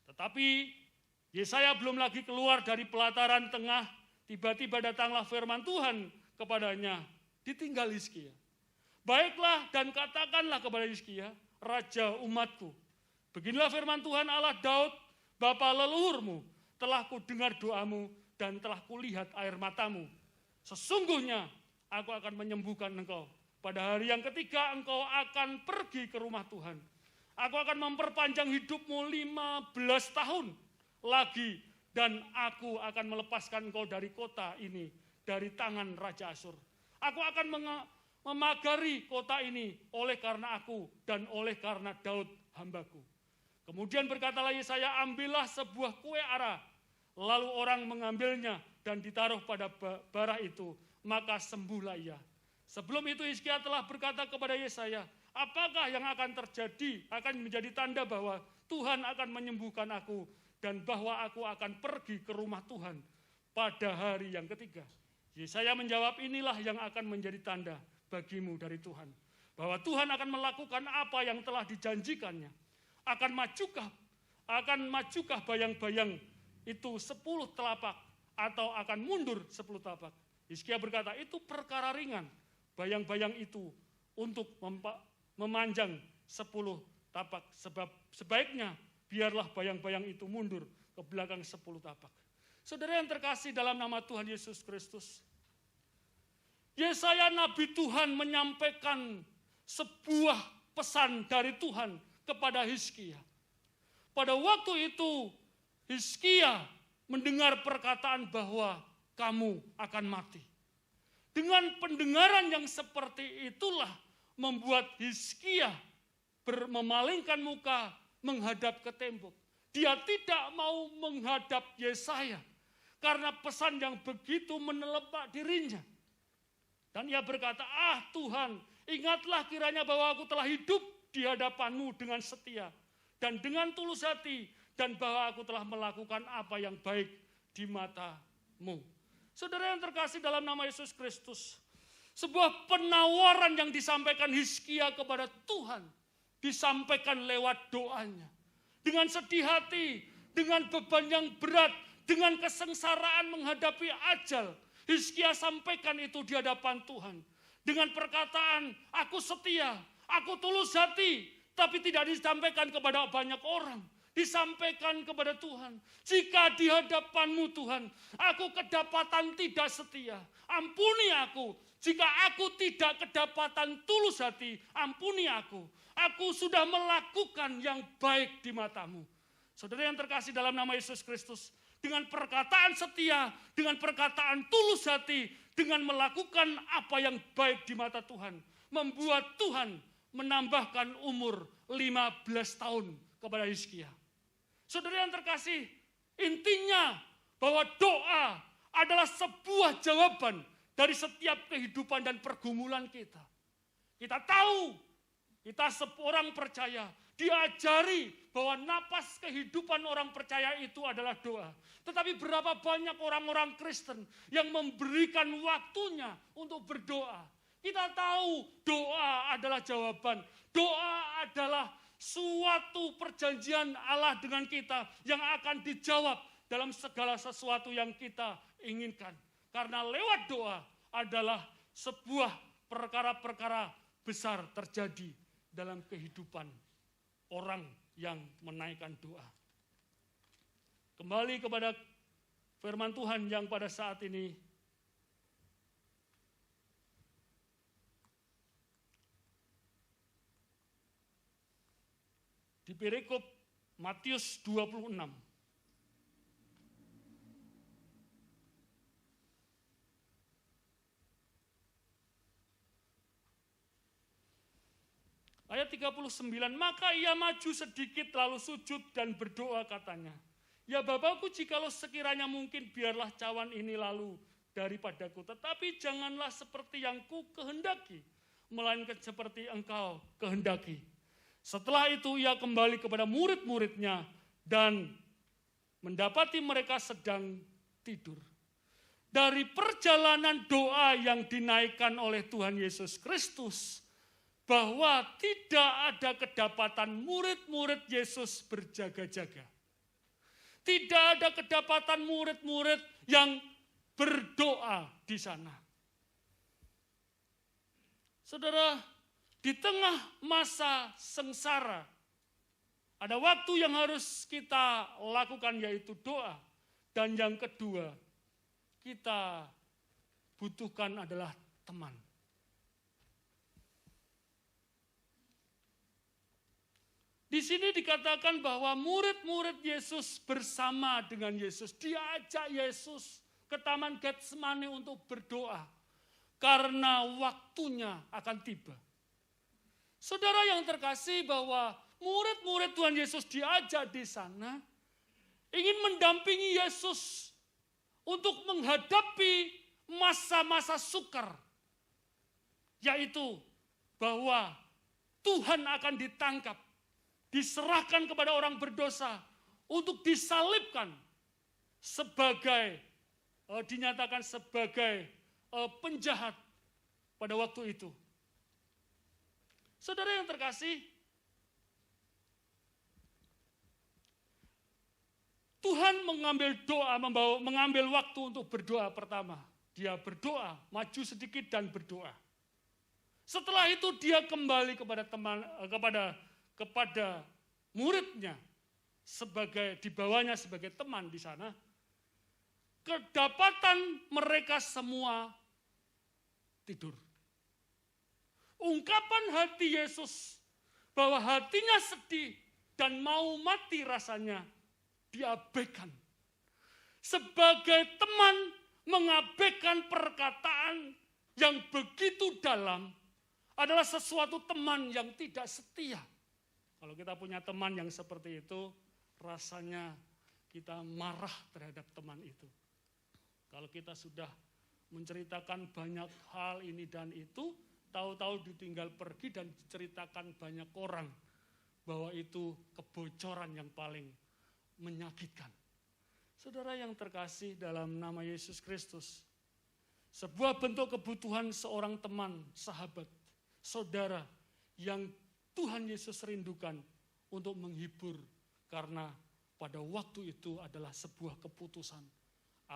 Tetapi Yesaya belum lagi keluar dari pelataran tengah, tiba-tiba datanglah firman Tuhan kepadanya, ditinggal Hizkia. Baiklah dan katakanlah kepada Hizkia, raja umatku, beginilah firman Tuhan Allah Daud, bapa leluhurmu, telah kudengar doamu dan telah kulihat air matamu. Sesungguhnya aku akan menyembuhkan engkau. Pada hari yang ketiga engkau akan pergi ke rumah Tuhan. Aku akan memperpanjang hidupmu 15 tahun lagi. Dan aku akan melepaskan engkau dari kota ini, dari tangan Raja Asyur. Aku akan memagari kota ini oleh karena aku dan oleh karena Daud hambaku. Kemudian berkatalah Yesaya, ambillah sebuah kue ara. Lalu orang mengambilnya dan ditaruh pada bara itu, maka sembuhlah ia. Sebelum itu Hizkia telah berkata kepada Yesaya, apakah yang akan terjadi, akan menjadi tanda bahwa Tuhan akan menyembuhkan aku dan bahwa aku akan pergi ke rumah Tuhan pada hari yang ketiga. Yesaya menjawab, inilah yang akan menjadi tanda bagimu dari Tuhan. Bahwa Tuhan akan melakukan apa yang telah dijanjikannya. Akan majukah bayang-bayang itu 10 telapak atau akan mundur 10 telapak. Hizkia berkata, itu perkara ringan. Bayang-bayang itu untuk memanjang 10 tapak. Sebab sebaiknya biarlah bayang-bayang itu mundur ke belakang 10 tapak. Saudara yang terkasih dalam nama Tuhan Yesus Kristus. Yesaya Nabi Tuhan menyampaikan sebuah pesan dari Tuhan kepada Hizkia. Pada waktu itu Hizkia mendengar perkataan bahwa kamu akan mati. Dengan pendengaran yang seperti itulah membuat Hizkia memalingkan muka menghadap ke tembok. Dia tidak mau menghadap Yesaya karena pesan yang begitu menelepak dirinya. Dan ia berkata, Tuhan, ingatlah kiranya bahwa aku telah hidup di hadapan-Mu dengan setia dan dengan tulus hati, dan bahwa aku telah melakukan apa yang baik di mata-Mu. Saudara yang terkasih dalam nama Yesus Kristus, sebuah penawaran yang disampaikan Hizkia kepada Tuhan, disampaikan lewat doanya. Dengan sedih hati, dengan beban yang berat, dengan kesengsaraan menghadapi ajal, Hizkia sampaikan itu di hadapan Tuhan. Dengan perkataan, aku setia, aku tulus hati, tapi tidak disampaikan kepada banyak orang. Disampaikan kepada Tuhan, jika di hadapan-Mu Tuhan, aku kedapatan tidak setia, ampuni aku. Jika aku tidak kedapatan tulus hati, ampuni aku. Aku sudah melakukan yang baik di mata-Mu. Saudara yang terkasih dalam nama Yesus Kristus, dengan perkataan setia, dengan perkataan tulus hati, dengan melakukan apa yang baik di mata Tuhan, membuat Tuhan menambahkan umur 15 tahun kepada Hizkia. Saudara yang terkasih, intinya bahwa doa adalah sebuah jawaban dari setiap kehidupan dan pergumulan kita. Kita tahu, kita seorang percaya, diajari bahwa napas kehidupan orang percaya itu adalah doa. Tetapi berapa banyak orang-orang Kristen yang memberikan waktunya untuk berdoa. Kita tahu doa adalah jawaban. Doa adalah suatu perjanjian Allah dengan kita yang akan dijawab dalam segala sesuatu yang kita inginkan. Karena lewat doa adalah sebuah perkara-perkara besar terjadi dalam kehidupan orang yang menaikkan doa. Kembali kepada firman Tuhan yang pada saat ini di perikop Matius 26. Ayat 39, maka ia maju sedikit lalu sujud dan berdoa katanya, ya Bapakku, jikalau sekiranya mungkin biarlah cawan ini lalu daripadaku, tetapi janganlah seperti yang ku kehendaki, melainkan seperti engkau kehendaki. Setelah itu ia kembali kepada murid-muridnya dan mendapati mereka sedang tidur. Dari perjalanan doa yang dinaikkan oleh Tuhan Yesus Kristus, bahwa tidak ada kedapatan murid-murid Yesus berjaga-jaga. Tidak ada kedapatan murid-murid yang berdoa di sana. Saudara, di tengah masa sengsara, ada waktu yang harus kita lakukan yaitu doa. Dan yang kedua, kita butuhkan adalah teman. Di sini dikatakan bahwa murid-murid Yesus bersama dengan Yesus, diajak Yesus ke Taman Getsemani untuk berdoa karena waktunya akan tiba. Saudara yang terkasih, bahwa murid-murid Tuhan Yesus diajak di sana ingin mendampingi Yesus untuk menghadapi masa-masa sukar, yaitu bahwa Tuhan akan ditangkap, diserahkan kepada orang berdosa untuk disalibkan sebagai dinyatakan sebagai penjahat pada waktu itu. Saudara yang terkasih, Tuhan mengambil waktu untuk berdoa pertama. Dia berdoa, maju sedikit dan berdoa. Setelah itu dia kembali kepada muridnya dibawanya sebagai teman di sana. Kedapatan mereka semua tidur. Ungkapan hati Yesus bahwa hatinya sedih dan mau mati rasanya diabaikan. Sebagai teman mengabaikan perkataan yang begitu dalam adalah sesuatu teman yang tidak setia. Kalau kita punya teman yang seperti itu, rasanya kita marah terhadap teman itu. Kalau kita sudah menceritakan banyak hal ini dan itu, tahu-tahu ditinggal pergi dan diceritakan banyak orang bahwa itu kebocoran yang paling menyakitkan. Saudara yang terkasih dalam nama Yesus Kristus, sebuah bentuk kebutuhan seorang teman, sahabat, saudara yang Tuhan Yesus rindukan untuk menghibur, karena pada waktu itu adalah sebuah keputusan.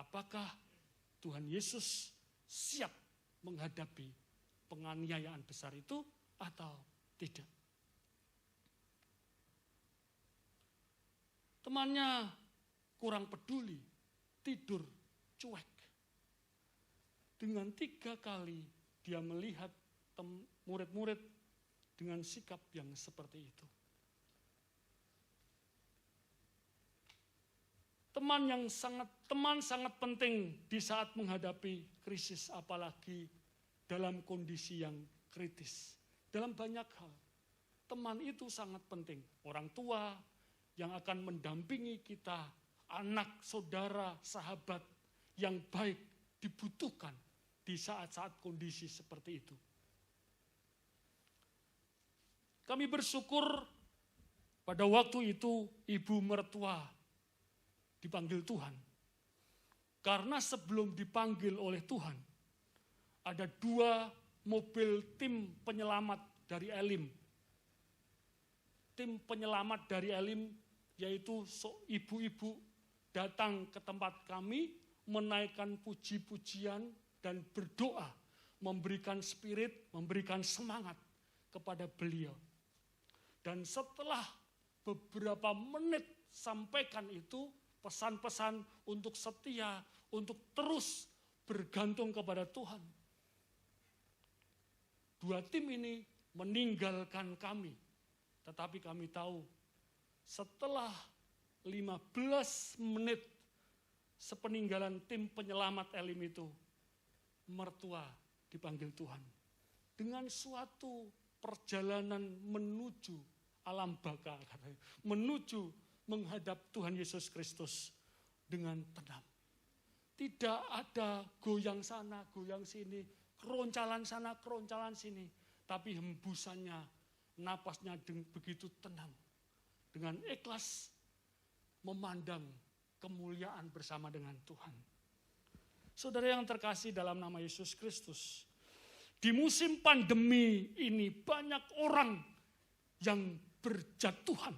Apakah Tuhan Yesus siap menghadapi penganiayaan besar itu atau tidak? Temannya kurang peduli, tidur, cuek. Dengan 3 kali dia melihat murid-murid dengan sikap yang seperti itu. Teman sangat penting di saat menghadapi krisis, apalagi dalam kondisi yang kritis. Dalam banyak hal, teman itu sangat penting. Orang tua yang akan mendampingi kita, anak, saudara, sahabat yang baik dibutuhkan di saat-saat kondisi seperti itu. Kami bersyukur pada waktu itu ibu mertua dipanggil Tuhan. Karena sebelum dipanggil oleh Tuhan, ada 2 mobil tim penyelamat dari Elim. Tim penyelamat dari Elim, yaitu ibu-ibu datang ke tempat kami, menaikkan puji-pujian dan berdoa, memberikan spirit, memberikan semangat kepada beliau. Dan setelah beberapa menit sampaikan itu, pesan-pesan untuk setia, untuk terus bergantung kepada Tuhan. 2 tim ini meninggalkan kami. Tetapi kami tahu setelah 15 menit sepeninggalan tim penyelamat Elim itu, mertua dipanggil Tuhan. Dengan suatu perjalanan menuju alam baka, menuju menghadap Tuhan Yesus Kristus dengan tenang. Tidak ada goyang sana, goyang sini, keroncalan sana, keroncalan sini. Tapi hembusannya, napasnya begitu tenang. Dengan ikhlas memandang kemuliaan bersama dengan Tuhan. Saudara yang terkasih dalam nama Yesus Kristus, di musim pandemi ini banyak orang yang berjatuhan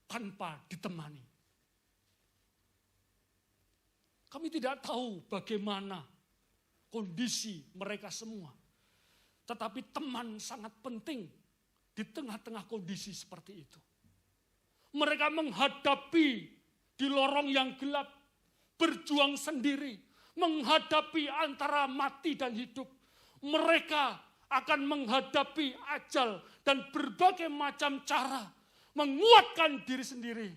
tanpa ditemani. Kami tidak tahu bagaimana kondisi mereka semua. Tetapi teman sangat penting di tengah-tengah kondisi seperti itu. Mereka menghadapi di lorong yang gelap, berjuang sendiri, menghadapi antara mati dan hidup, mereka akan menghadapi ajal dan berbagai macam cara menguatkan diri sendiri,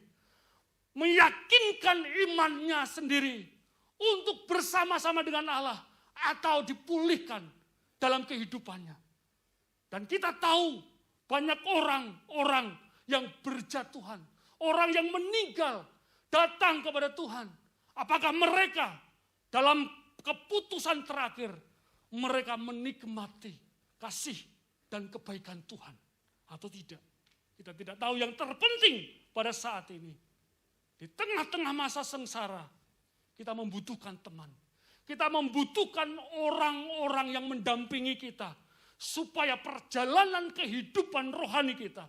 meyakinkan imannya sendiri untuk bersama-sama dengan Allah atau dipulihkan dalam kehidupannya. Dan kita tahu banyak orang-orang yang berjatuhan, orang yang meninggal datang kepada Tuhan. Apakah mereka dalam keputusan terakhir mereka menikmati kasih dan kebaikan Tuhan atau tidak? Kita tidak tahu. Yang terpenting pada saat ini, di tengah-tengah masa sengsara, kita membutuhkan teman. Kita membutuhkan orang-orang yang mendampingi kita supaya perjalanan kehidupan rohani kita,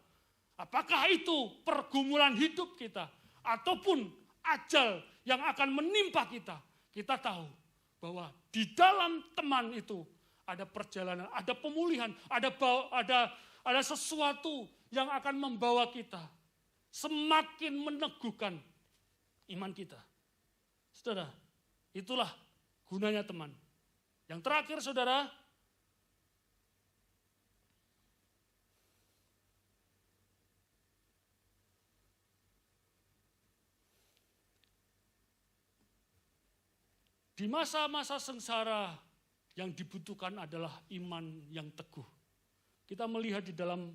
apakah itu pergumulan hidup kita ataupun ajal yang akan menimpa kita, kita tahu bahwa di dalam teman itu ada perjalanan, ada pemulihan, ada sesuatu yang akan membawa kita semakin meneguhkan iman kita. Saudara, itulah gunanya teman. Yang terakhir, saudara, di masa-masa sengsara yang dibutuhkan adalah iman yang teguh. Kita melihat di dalam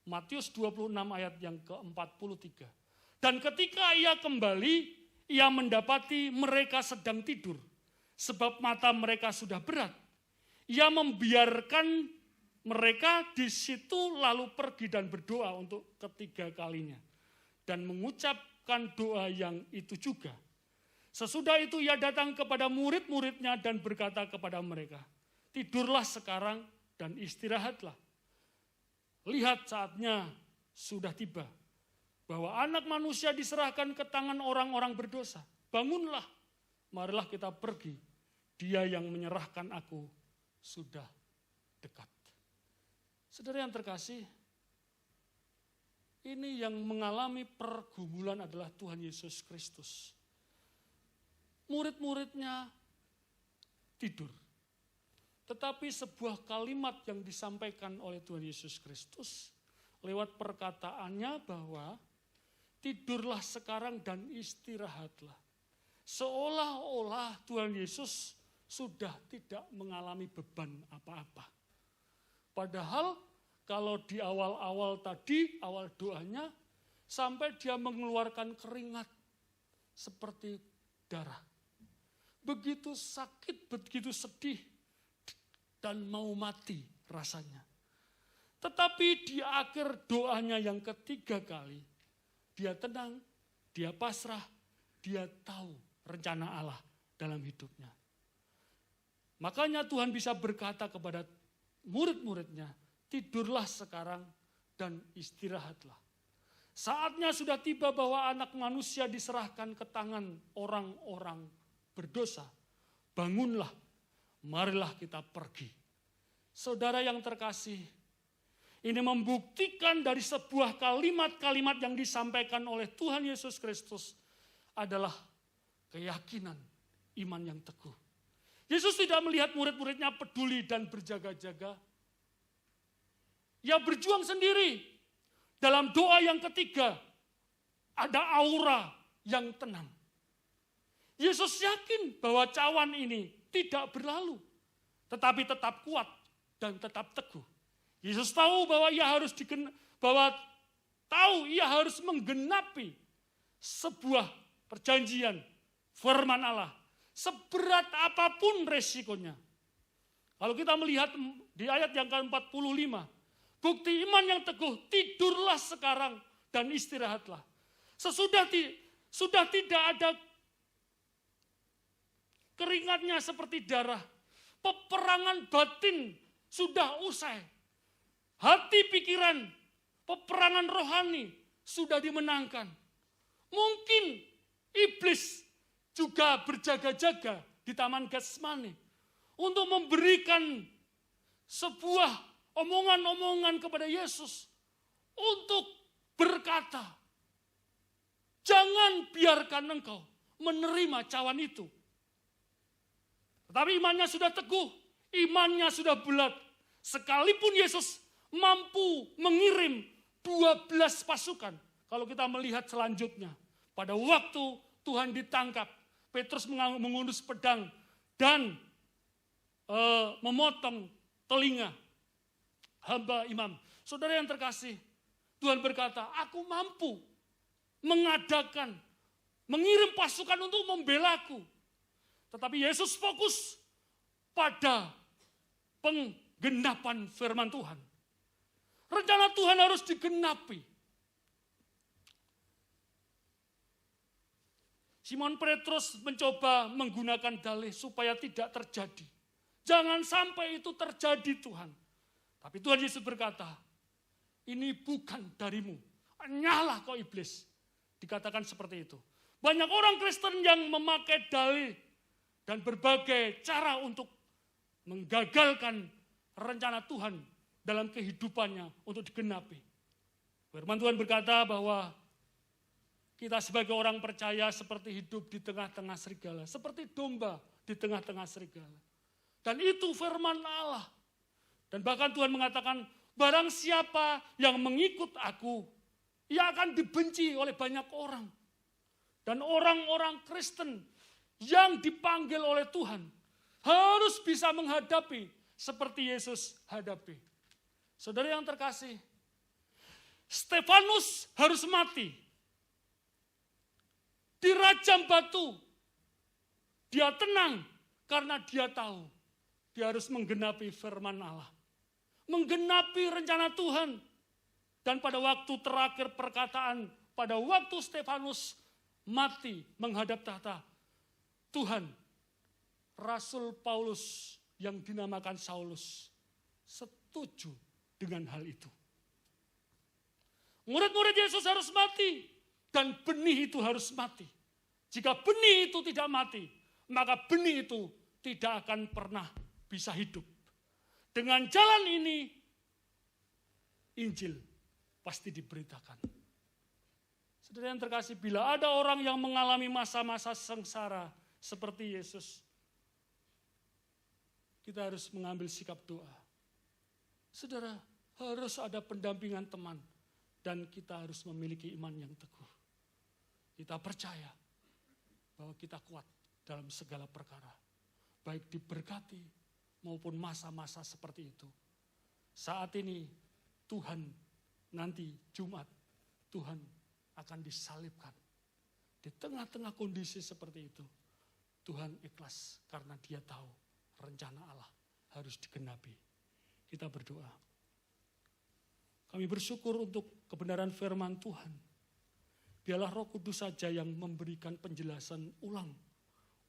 Matius 26 ayat yang ke-43. Dan ketika ia kembali, ia mendapati mereka sedang tidur, sebab mata mereka sudah berat. Ia membiarkan mereka di situ lalu pergi dan berdoa untuk ketiga kalinya. Dan mengucapkan doa yang itu juga. Sesudah itu ia datang kepada murid-muridnya dan berkata kepada mereka, tidurlah sekarang dan istirahatlah. Lihat saatnya sudah tiba, bahwa anak manusia diserahkan ke tangan orang-orang berdosa. Bangunlah, marilah kita pergi. Dia yang menyerahkan aku sudah dekat. Saudara yang terkasih, ini yang mengalami pergumulan adalah Tuhan Yesus Kristus. Murid-muridnya tidur. Tetapi sebuah kalimat yang disampaikan oleh Tuhan Yesus Kristus lewat perkataannya bahwa tidurlah sekarang dan istirahatlah. Seolah-olah Tuhan Yesus sudah tidak mengalami beban apa-apa. Padahal kalau di awal-awal tadi, awal doanya, sampai dia mengeluarkan keringat seperti darah. Begitu sakit, begitu sedih, dan mau mati rasanya. Tetapi di akhir doanya yang ketiga kali, dia tenang, dia pasrah, dia tahu rencana Allah dalam hidupnya. Makanya Tuhan bisa berkata kepada murid-muridnya, tidurlah sekarang dan istirahatlah. Saatnya sudah tiba bahwa anak manusia diserahkan ke tangan orang-orang berdosa. Bangunlah, marilah kita pergi. Saudara yang terkasih, ini membuktikan dari sebuah kalimat-kalimat yang disampaikan oleh Tuhan Yesus Kristus adalah keyakinan iman yang teguh. Yesus tidak melihat murid-muridnya peduli dan berjaga-jaga. Ia berjuang sendiri. Dalam doa yang ketiga, ada aura yang tenang. Yesus yakin bahwa cawan ini tidak berlalu, tetapi tetap kuat dan tetap teguh. Yesus tahu bahwa ia harus menggenapi sebuah perjanjian firman Allah, seberat apapun resikonya. Kalau kita melihat di ayat yang ke-45, bukti iman yang teguh, tidurlah sekarang dan istirahatlah. Sudah tidak ada keringatnya seperti darah. Peperangan batin sudah usai. Hati pikiran, peperangan rohani sudah dimenangkan. Mungkin iblis juga berjaga-jaga di Taman Getsemani untuk memberikan sebuah omongan-omongan kepada Yesus untuk berkata, jangan biarkan engkau menerima cawan itu. Tetapi imannya sudah teguh, imannya sudah bulat. Sekalipun Yesus mampu mengirim 12 pasukan. Kalau kita melihat selanjutnya, pada waktu Tuhan ditangkap, Petrus mengundus pedang dan memotong telinga hamba imam. Saudara yang terkasih, Tuhan berkata, aku mampu mengirim pasukan untuk membelaku. Tetapi Yesus fokus pada penggenapan firman Tuhan. Rencana Tuhan harus digenapi. Simon Petrus mencoba menggunakan dalih supaya tidak terjadi. Jangan sampai itu terjadi Tuhan. Tapi Tuhan Yesus berkata, ini bukan darimu. Nyala kau iblis. Dikatakan seperti itu. Banyak orang Kristen yang memakai dalih dan berbagai cara untuk menggagalkan rencana Tuhan dalam kehidupannya untuk digenapi. Firman Tuhan berkata bahwa kita sebagai orang percaya seperti hidup di tengah-tengah serigala. Seperti domba di tengah-tengah serigala. Dan itu firman Allah. Dan bahkan Tuhan mengatakan, barang siapa yang mengikut aku, ia akan dibenci oleh banyak orang. Dan orang-orang Kristen yang dipanggil oleh Tuhan harus bisa menghadapi seperti Yesus hadapi. Saudara yang terkasih, Stefanus harus mati. Dirajam batu. Dia tenang karena dia tahu dia harus menggenapi firman Allah. Menggenapi rencana Tuhan. Dan pada waktu terakhir perkataan, pada waktu Stefanus mati menghadap tahta, Tuhan, Rasul Paulus yang dinamakan Saulus setuju dengan hal itu. Murid-murid Yesus harus mati. Dan benih itu harus mati. Jika benih itu tidak mati, maka benih itu tidak akan pernah bisa hidup. Dengan jalan ini, Injil pasti diberitakan. Saudara yang terkasih, bila ada orang yang mengalami masa-masa sengsara seperti Yesus, kita harus mengambil sikap doa. Saudara, harus ada pendampingan teman. Dan kita harus memiliki iman yang teguh. Kita percaya bahwa kita kuat dalam segala perkara. Baik diberkati maupun masa-masa seperti itu. Saat ini Tuhan nanti Jumat, Tuhan akan disalibkan. Di tengah-tengah kondisi seperti itu, Tuhan ikhlas karena dia tahu rencana Allah harus digenapi. Kita berdoa. Kami bersyukur untuk kebenaran firman Tuhan. Biarlah Roh Kudus saja yang memberikan penjelasan ulang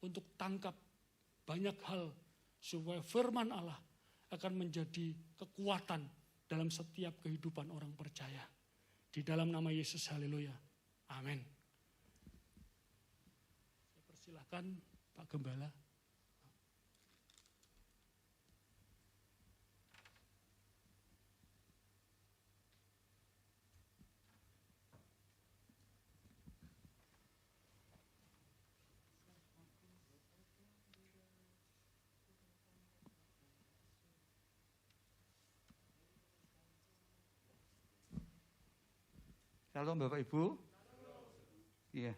untuk tangkap banyak hal supaya firman Allah akan menjadi kekuatan dalam setiap kehidupan orang percaya. Di dalam nama Yesus, haleluya. Amin. Saya persilahkan Pak Gembala. Shalom Bapak Ibu. Iya.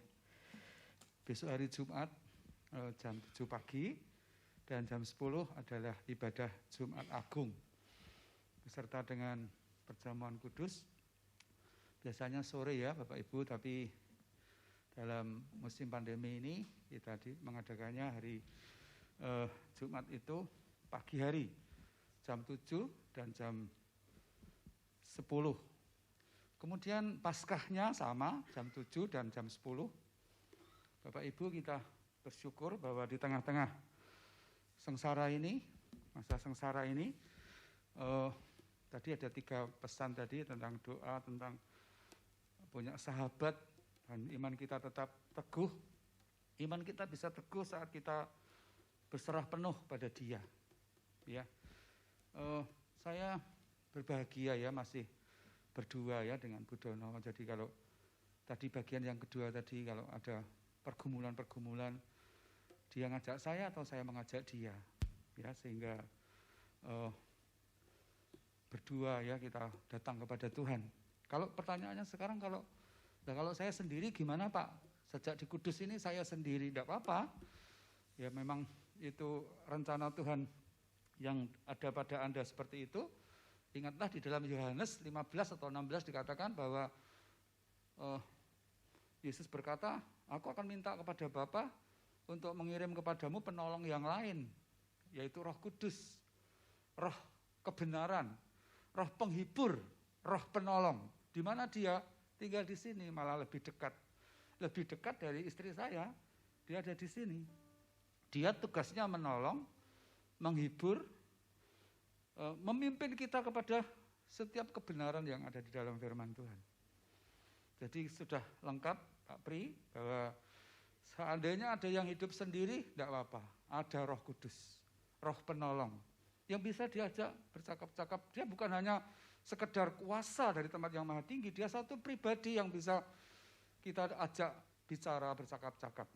Besok hari Jumat jam 7 pagi dan jam 10 adalah ibadah Jumat Agung. Beserta dengan perjamuan kudus. Biasanya sore ya Bapak Ibu, tapi dalam musim pandemi ini kita mengadakannya hari Jumat itu pagi hari jam 7 dan jam 10. Kemudian Paskahnya sama jam 7 dan jam 10. Bapak Ibu, kita bersyukur bahwa di tengah-tengah sengsara ini, masa sengsara ini, tadi ada 3 pesan tadi tentang doa, tentang punya sahabat, dan iman kita tetap teguh. Iman kita bisa teguh saat kita berserah penuh pada Dia. Ya, saya berbahagia ya masih berdua ya dengan Bu Dono. Jadi kalau tadi bagian yang kedua tadi, kalau ada pergumulan-pergumulan, dia ngajak saya atau saya mengajak dia, ya, sehingga berdua ya, kita datang kepada Tuhan. Kalau pertanyaannya sekarang kalau saya sendiri gimana Pak? Sejak di Kudus ini saya sendiri, tidak apa-apa. Ya memang itu rencana Tuhan yang ada pada Anda seperti itu. Ingatlah di dalam Yohanes 15 atau 16 dikatakan bahwa Yesus berkata, aku akan minta kepada Bapa untuk mengirim kepadamu penolong yang lain, yaitu Roh Kudus, Roh kebenaran, Roh penghibur, Roh penolong. Di mana dia tinggal di sini, malah lebih dekat dari istri saya. Dia ada di sini. Dia tugasnya menolong, menghibur, memimpin kita kepada setiap kebenaran yang ada di dalam firman Tuhan. Jadi sudah lengkap Pak Pri, bahwa seandainya ada yang hidup sendiri, tidak apa-apa. Ada Roh Kudus, Roh penolong, yang bisa diajak bercakap-cakap. Dia bukan hanya sekedar kuasa dari tempat yang maha tinggi, dia satu pribadi yang bisa kita ajak bicara, bercakap-cakap.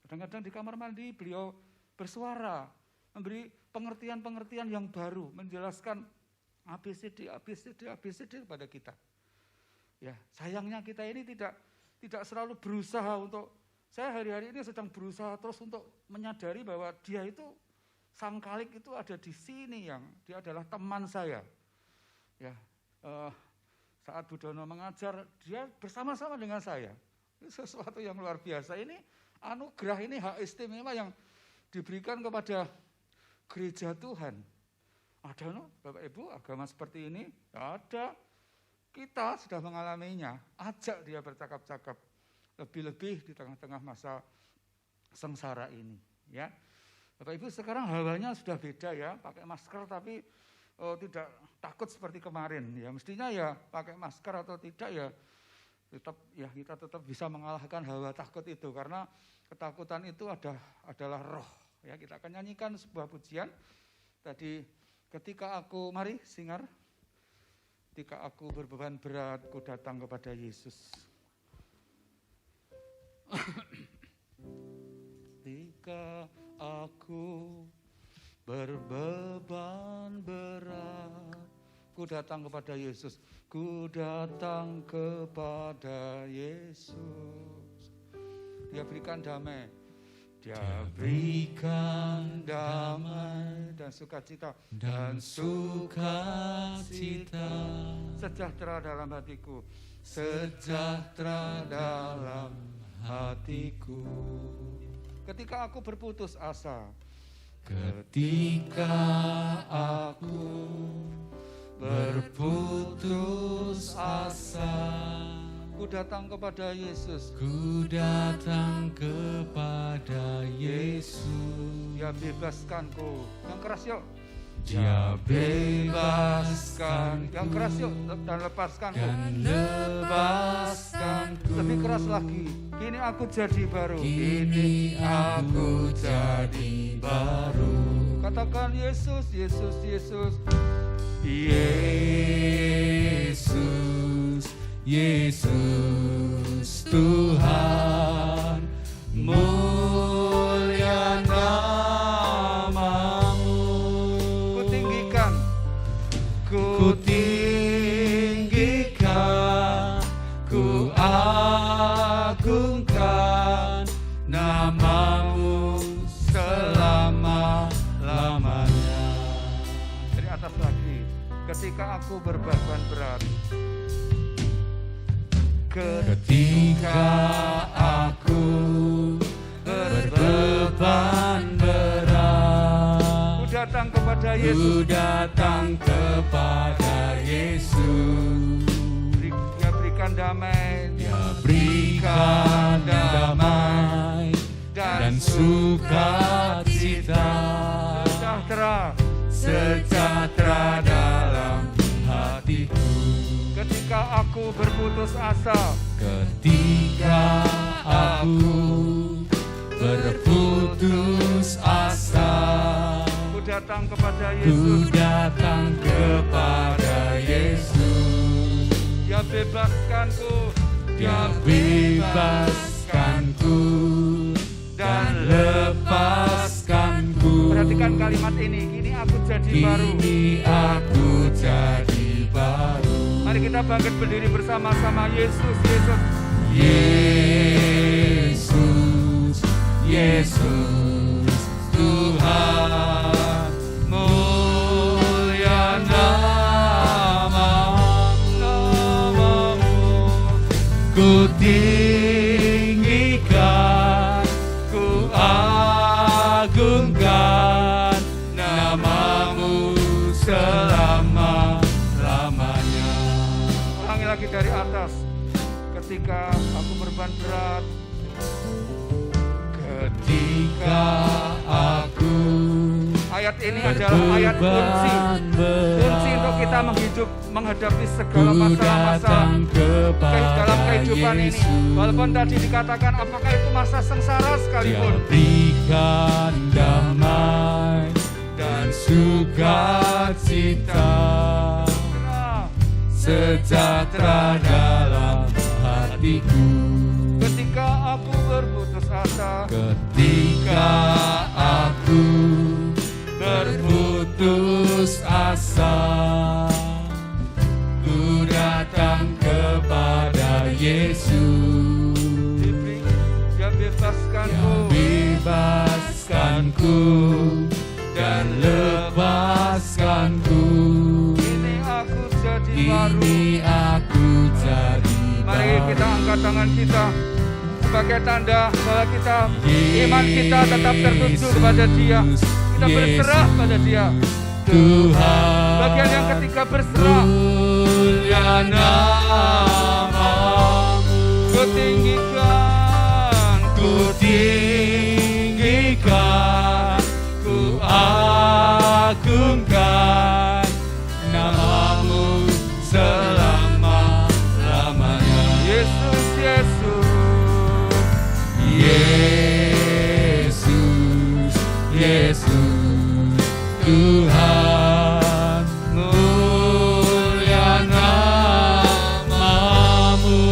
Kadang-kadang di kamar mandi beliau bersuara, memberi pengertian-pengertian yang baru, menjelaskan ABCD kepada kita. Ya, sayangnya kita ini tidak selalu berusaha untuk, saya hari-hari ini sedang berusaha terus untuk menyadari bahwa dia itu, Sang Kalik itu ada di sini, yang dia adalah teman saya. Ya, saat Bu Dono mengajar, dia bersama-sama dengan saya. Ini sesuatu yang luar biasa. Ini anugerah, ini hak istimewa yang diberikan kepada gereja Tuhan. Ada Bapak Ibu agama seperti ini? Ada. Kita sudah mengalaminya. Ajak dia bercakap-cakap. Lebih-lebih di tengah-tengah masa sengsara ini. Ya, Bapak Ibu sekarang hawanya sudah beda ya. Pakai masker tapi tidak takut seperti kemarin. Ya mestinya ya pakai masker atau tidak ya kita tetap bisa mengalahkan hawa takut itu, karena ketakutan itu adalah roh. Ya, kita akan nyanyikan sebuah pujian tadi, ketika aku, mari singar, ketika aku berbeban berat, ku datang kepada Yesus. Ketika aku berbeban berat, ku datang kepada Yesus, ku datang kepada Yesus. Dia berikan damai, dia berikan damai dan sukacita, sejahtera dalam hatiku, sejahtera dalam hatiku. Ketika aku berputus asa, ketika aku berputus asa, ku datang kepada Yesus, ku datang kepada Yesus. Dia bebaskanku. Yang keras yuk. Dia bebaskan. Yang keras yuk. Dan lepaskanku. Dan lepaskanku. Lebih keras lagi. Kini aku jadi baru. Kini aku jadi baru. Katakan Yesus, Yesus, Yesus. Yesus, Yesus Tuhan, mulia namamu. Ku tinggikan, ku agungkan namamu selama-lamanya. Dari atas lagi. Ketika aku berbeban berat, ketika aku berbeban berat, ku datang kepada Yesus, ku datang kepada Yesus. Dia berikan damai, dia berikan damai dan sukacita, sejahtera dalam hatiku. Ketika aku berputus asa, ketika aku berputus asa, ku datang kepada Yesus, ku datang kepada Yesus. Dia bebaskanku, dia bebaskanku dan lepaskanku. Perhatikan katakan kalimat ini, kini aku jadi baru. Kini aku jadi baru. Mari kita bangkit berdiri bersama-sama. Yesus, Yesus. Yesus, Yesus, Tuhan, mulia namamu, ku tinggikan, ku agungkan namamu selama-lamanya. Ulangi lagi dari atas. Ketika aku berbeban berat, ketika aku, ayat ini adalah ayat kunci untuk kita menghadapi segala masa-masa dalam kehidupan ini. Walaupun tadi dikatakan apakah itu masa sengsara sekalipun, Dia berikan damai dan sukacita, sejahtera dalam hatiku. ketika aku berputus asa, Ketika aku berputus asa, ku datang kepada Yesus. Dia bebaskanku, Bebaskanku dan lepaskanku. Kini aku jadi baru. Kini aku jadi Mari kita angkat tangan kita sebagai tanda bahwa kita iman kita tetap tertuju kepada Dia. Kita berserah pada Dia. Tuhan, Bagian yang ketiga berserah. mulia namamu, Ku tinggikan, ku tinggikan, ku agungkan namamu selama-lamanya. Yesus, Yesus. Yesus, Yesus, Tuhan, mulia namamu,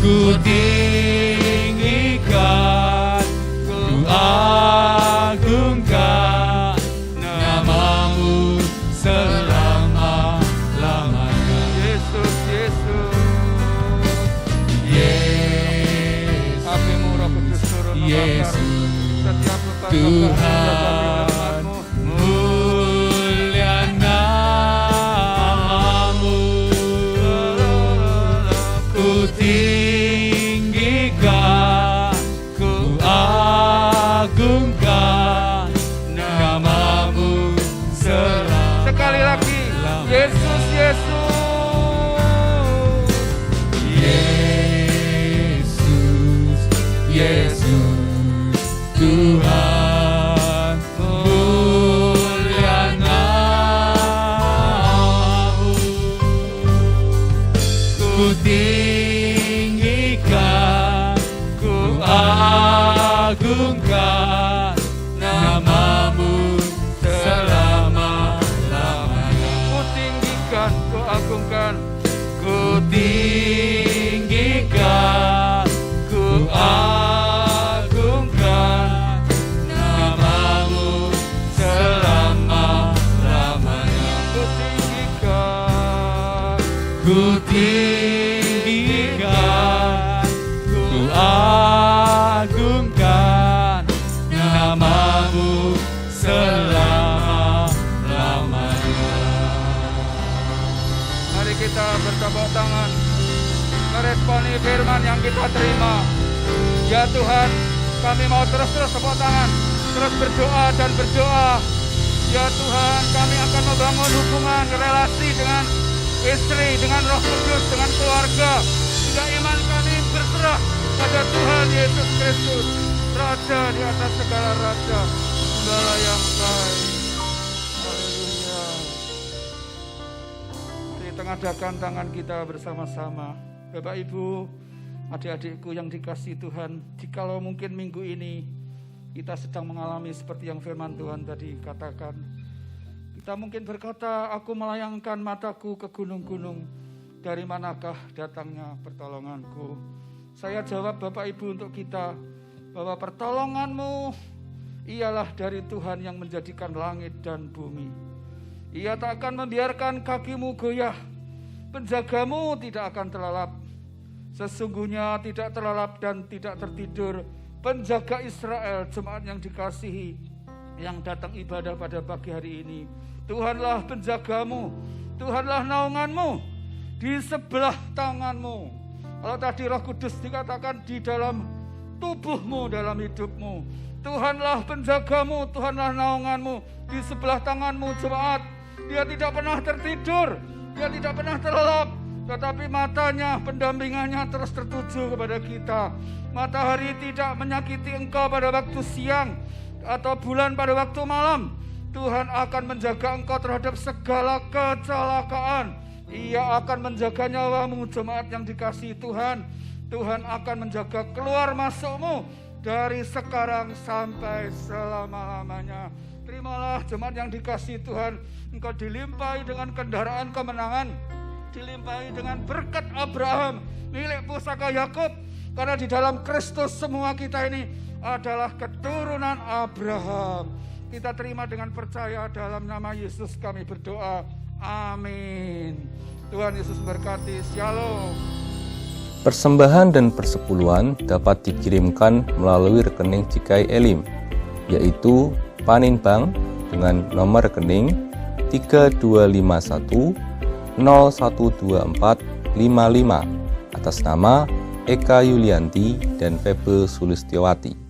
ku tinggikan, ku agungkan namamu selama-lamanya. Yesus, Yesus. Apimu Roh Kudus turun membakar setiap beban Tuhan, mulia namamu, ku tinggikan, ku agungkan namamu selama. Sekali lagi, Yesus, Yesus. Yesus, Yesus, Tuhan, mulia namamu, ku tinggikan, ku agungkan namamu selama-lamanya. Ku tinggikan, ku agungkan. Ku tinggikan, ku agungkan namamu selama-lamanya. Ku tinggikan, Ku tinggikan, ku agungkan namamu selama-lamanya. Mari kita bertepuk tangan meresponi firman yang kita terima. Ya Tuhan, kami mau terus tepuk tangan, terus berdoa dan berdoa. Ya Tuhan, kami akan membangun hubungan, relasi dengan istri, dengan Roh Kudus, dengan keluarga. Juga iman kami berserah pada Tuhan Yesus Kristus, Raja di atas segala raja, Gembala yang baik. Haleluya. Mari tengadahkan tangan kita bersama-sama. Bapak Ibu, adik-adikku yang dikasihi Tuhan, jikalau mungkin minggu ini kita sedang mengalami seperti yang firman Tuhan tadi katakan, kita mungkin berkata, aku melayangkan mataku ke gunung-gunung, dari manakah datangnya pertolonganku? Saya jawab Bapak Ibu untuk kita, bahwa pertolonganmu Ialah dari Tuhan yang menjadikan langit dan bumi. Ia tak akan membiarkan kakimu goyah. Penjagamu tidak akan terlelap. Sesungguhnya tidak terlelap dan tidak tertidur penjaga Israel, jemaat yang dikasihi, yang datang ibadah pada pagi hari ini. Tuhanlah penjagamu, Tuhanlah naunganmu, di sebelah tanganmu. Kalau tadi Roh Kudus dikatakan di dalam tubuhmu, dalam hidupmu. Tuhanlah penjagamu, Tuhanlah naunganmu, di sebelah tanganmu, jemaat. Dia tidak pernah tertidur, dia tidak pernah terlelap, tetapi matanya, pendampingannya terus tertuju kepada kita. Matahari tidak menyakiti engkau pada waktu siang, atau bulan pada waktu malam. Tuhan akan menjaga engkau terhadap segala kecelakaan. Ia akan menjaga nyawamu, jemaat yang dikasihi Tuhan. Tuhan akan menjaga keluar masukmu dari sekarang sampai selama-lamanya. Terimalah, jemaat yang dikasihi Tuhan, engkau dilimpahi dengan kendaraan kemenangan, dilimpahi dengan berkat Abraham, milik pusaka Yakub. Karena di dalam Kristus semua kita ini adalah keturunan Abraham. Kita terima dengan percaya, dalam nama Yesus kami berdoa. Amin. Tuhan Yesus berkati. Shalom. Persembahan dan persepuluhan dapat dikirimkan melalui rekening Cikai Elim, yaitu Paninbank dengan nomor rekening 3251 012455 atas nama Eka Yulianti dan Febe Sulistiowati.